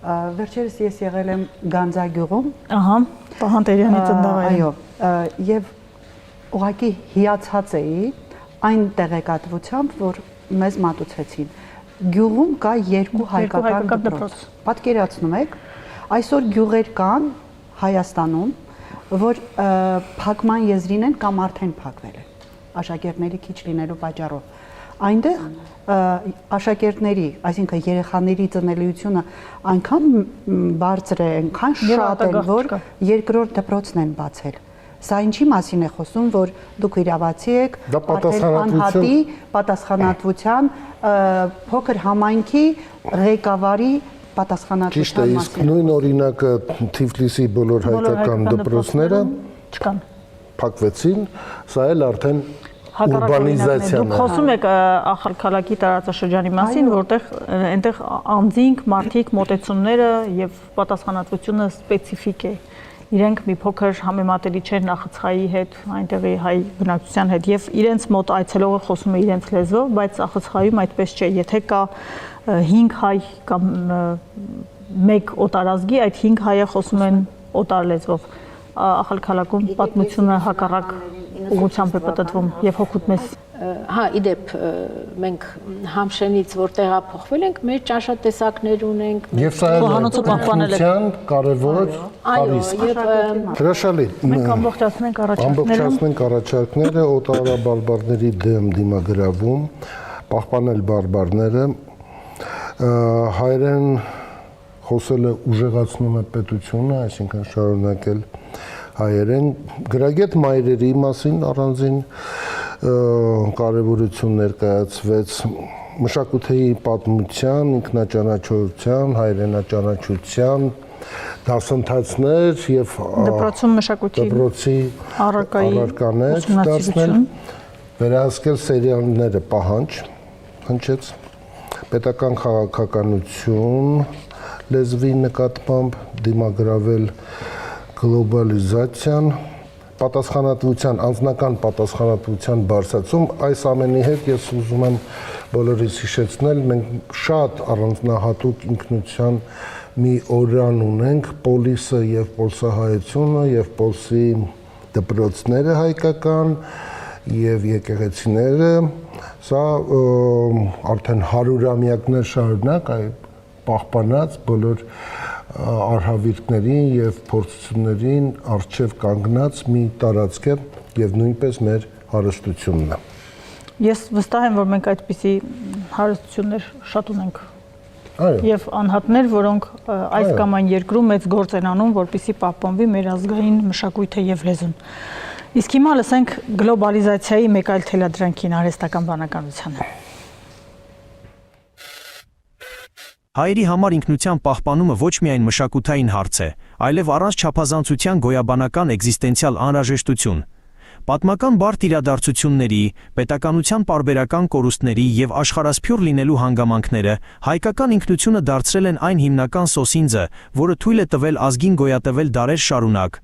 Speaker 11: Վերջերս ես եղել եմ Գանձագյուղում։
Speaker 9: Ահա, Պահանտերյանի ծննդավայրում։
Speaker 11: Այո, եւ ուղղակի հիացած էի այն տեղեկատվությամբ, որ մեզ մատուցեցին։ Գյուղում կա 2 հայկական դպրոց։ Պատկերացնում եք, այսօր գյուղեր կան Հայաստանում, որ փակման եզրին են կամ արդեն փակվել են, աշակերտների քիչ լինելու պատճառով։ Այնտեղ աշակերտների, այսինքն երեխաների ծնելիությունը այնքան բարձր է, այնքան շատ է, որ երկրորդ դպրոցն են բացել։ Սա ինչի մասին է խոսում, որ դուք իրավացի եք, անհատի պատասխանատվության փոքր համայնքի ղեկավարի պատասխանատվության
Speaker 8: մասին։ Ճիշտ է, իսկ նույն օրինակը Թիֆլիսի բոլոր հայկական դպրոցները
Speaker 9: չկան,
Speaker 8: փակվեցին, սա էլ արդեն ուրբանիզացիան է։
Speaker 9: Դուք խոսում եք Ախալքալակի տարածաշրջանի մասին, որտեղ այնտեղ անձինք, մարդիկ, մոտեցումները եւ պատասխանատվությունը սպეციფიկ է։ Իրենք մի փոքր համեմատելի չեն Նախցխայի հետ, այնտեղի հայ բնակչության հետ եւ իրենց մոտ այցելողը խոսում է իրենց լեզվով, բայց Նախցխայում այդպես չէ։ Եթե կա 5 հայ կամ 1 օտարազգի, այդ 5 հայը խոսում են օտար լեզվով։ Ախալքալակում պատմությունը հակառակ ուղղությամբ է պատտվում եւ հոգուտ մեզ
Speaker 12: Հա, իդեպ մենք Համշենից որ տեղափոխվել ենք, մեր ճաշատեսակներ ունենք,
Speaker 8: Եվ սա է կարևոր խարիսկ։ Հրաշալի։
Speaker 9: Մենք ամբողջացնենք
Speaker 8: առաջարկները օտարաբարբարների դեմ դիմագրավում, պահպանել բարբարները, հայերեն խոսելը ուժեղացնում է պետությունը, այսինքն շարունակել հայերեն, գրագետ մայրերի մասին առանձին կարևորություն ներկայացվեց մշակութի պատմության, ինքնաճանաչողության, հայրենաճանաչության դասընթացներ եւ
Speaker 9: դպրոցում մշակույթի
Speaker 8: դպրոցի առարկաներ դարձնել, վերահսկել սերիալները պահանջ հնչեց, պետական քաղաքականություն լեզվի նկատմամբ դիմագրավել գլոբալիզացիան, պատասխանատվության, անձնական պատասխանատվության բարձրացում, այս ամենի հետ ես ուզում եմ բոլորիս հիշեցնել, մենք շատ առանձնահատուկ ինքնության մի օրրան ունենք, պոլիսը եւ պոլսահայությունը եւ պոլսի դպրոցները հայկական եւ եկեղեցիները, սա արդեն 100-ամյակներ շարունակ պահպանած բոլոր արհավիրքներին եւ փորձություններին արժեվ կանգնած մի տարածք է եւ նույնպես մեր հարստությունն է։
Speaker 9: Ես վստահ եմ, որ մենք այդպիսի հարստություններ շատ ունենք։
Speaker 8: Այո։
Speaker 9: Եվ անհատներ, որոնք այս կամ այն երկրում մեծ գործ են անում, որպեսզի պահպանվի մեր ազգային մշակույթը եւ լեզուն։ Իսկ հիմա լսենք գլոբալիզացիայի մեկ այլ թելադրանքին արհեստական բանականությանը։
Speaker 18: Հայերի համար ինքնության պահպանումը ոչ միայն մշակութային հարց է, այլև առանց չափազանցության գոյաբանական էգզիստենցիալ անհրաժեշտություն։ Պատմական բարդ իրադարձությունների, պետականության պարբերական կորուստների եւ աշխարհասփյուռ լինելու հանգամանքները հայկական ինքնությունը դարձրել են այն հիմնական սոսինձը, որը թույլ է տվել ազգին գոյատևել դարեր շարունակ։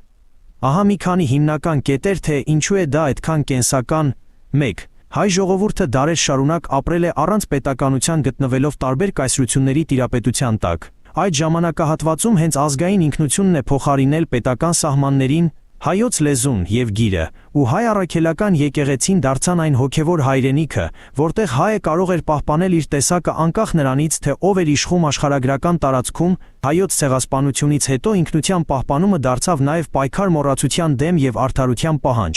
Speaker 18: Ահա մի քանի հիմնական կետեր, թե ինչու է դա այդքան կենսական։ 1. Հայ ժողովուրդը դարեր շարունակ ապրել է առանց պետականության գտնվելով տարբեր կայսրությունների տիրապետության տակ։ Այդ ժամանակահատվածում հենց ազգային ինքնությունն է փոխարինել պետական սահմաններին, հայոց լեզուն եւ գիրը, ու հայ առաքելական եկեղեցին դարձան այն հոգևոր հայրենիքը, որտեղ հայը կարող էր պահպանել իր տեսակը անկախ նրանից, թե ով էր իշխում աշխարհագրական տարածքում, հայոց ցեղասպանությունից հետո ինքնության պահպանումը դարձավ նաեւ պայքար մոռացության դեմ եւ արդարության պահանջ։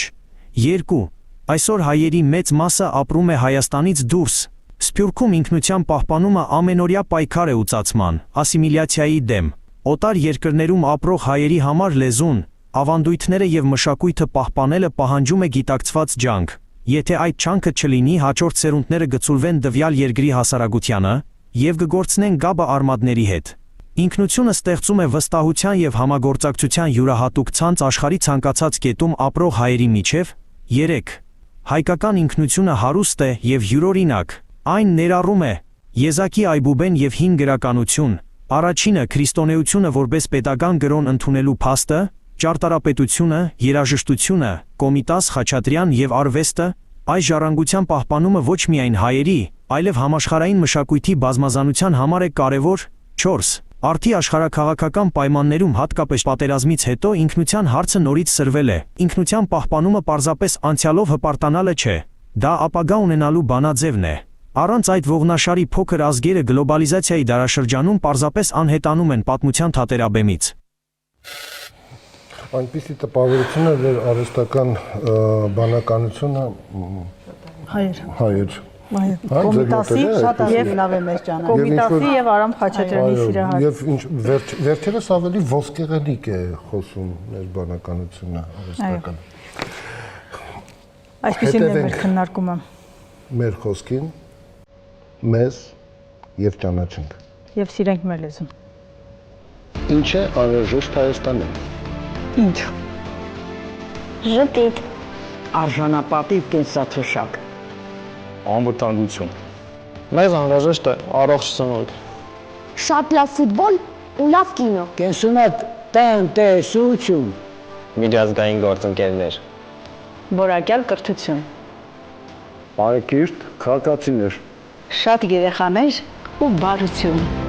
Speaker 18: 2. Այսօր հայերի մեծ մասը ապրում է Հայաստանից դուրս։ Սփյուռքում ինքնության պահպանումը ամենօրյա պայքար է ուծացման, ասիմիլյացիայի դեմ։ Օտար երկրներում ապրող հայերի համար լեզուն, ավանդույթները եւ մշակույթը պահպանելը պահանջում է գիտակցված ջանք։ Եթե այդ ջանքը չլինի, հաջորդ սերունդները գցուլվեն դվյալ երկրի հասարակությանը եւ կգործնեն գաբը արմատների հետ։ Ինքնությունը ստեղծում է վստահության եւ համագործակցության յուրահատուկ ցանց աշխարհի ցանկացած կետում ապրող հայերի միջև։ 3. Հայկական ինքնությունը հարուստ է եւ յուրօրինակ։ Այն ներառում է եզակի այբուբեն եւ հին գրականություն, առաջինը քրիստոնեությունը որպես պետական գրոն ընդունելու փաստը, ճարտարապետությունը, երաժշտությունը, Կոմիտաս, Խաչատրյան եւ արվեստը, այս ժառանգության պահպանումը ոչ միայն հայերի, այլև համաշխարհային մշակույթի բազմազանության համար է կարևոր։ 4. Արդի աշխարհաքաղաքական պայմաններում հատկապես պատերազմից հետո ինքնության հարցը նորից սրվել է։ Ինքնության պահպանումը պարզապես անցյալով հպարտանալը չէ, դա ապագա ունենալու բանաձևն է։ Առանց այդ ողնաշարի փոքր ազգերը գլոբալիզացիայի դարաշրջանում պարզապես անհետանում են պատմության թատերաբեմից։
Speaker 8: Այնպիսի տպավորություն է, որ արհեստական բանականությունը հայեր
Speaker 9: Կոմիտասի եւ լավ է մեզ ճանաչել։ Կոմիտասի եւ Արամ Խաչատրյանի սիրահար։
Speaker 8: Եվ ինչ վերջերս ավելի ոսկեղենիկ է խոսում մեր բանականությունը արհեստական։
Speaker 9: Այսպեսին է մեր քննարկումը։
Speaker 8: Մեր խոսքին մեզ եւ ճանաչենք։
Speaker 9: Եւ սիրենք մեր լեզուն։
Speaker 1: Ինչ է անհրաժեշտ Հայաստանում։
Speaker 9: Ինչ։
Speaker 2: Ժպիտ։ Արժանապատիվ կենսաթոշակ։
Speaker 4: Անվտանգություն։
Speaker 5: Մեզ անհրաժեշտ է առողջ սնունդ։
Speaker 3: Շատ լավ ֆուտբոլ ու լավ կինո։
Speaker 2: Կենսունակ տնտեսություն։
Speaker 6: Միջազգային գործընկերներ։
Speaker 9: Որակյալ կրթություն։
Speaker 4: Բարեկիրթ քաղաքացիներ։
Speaker 9: Շատ երեխաներ ու բարություն։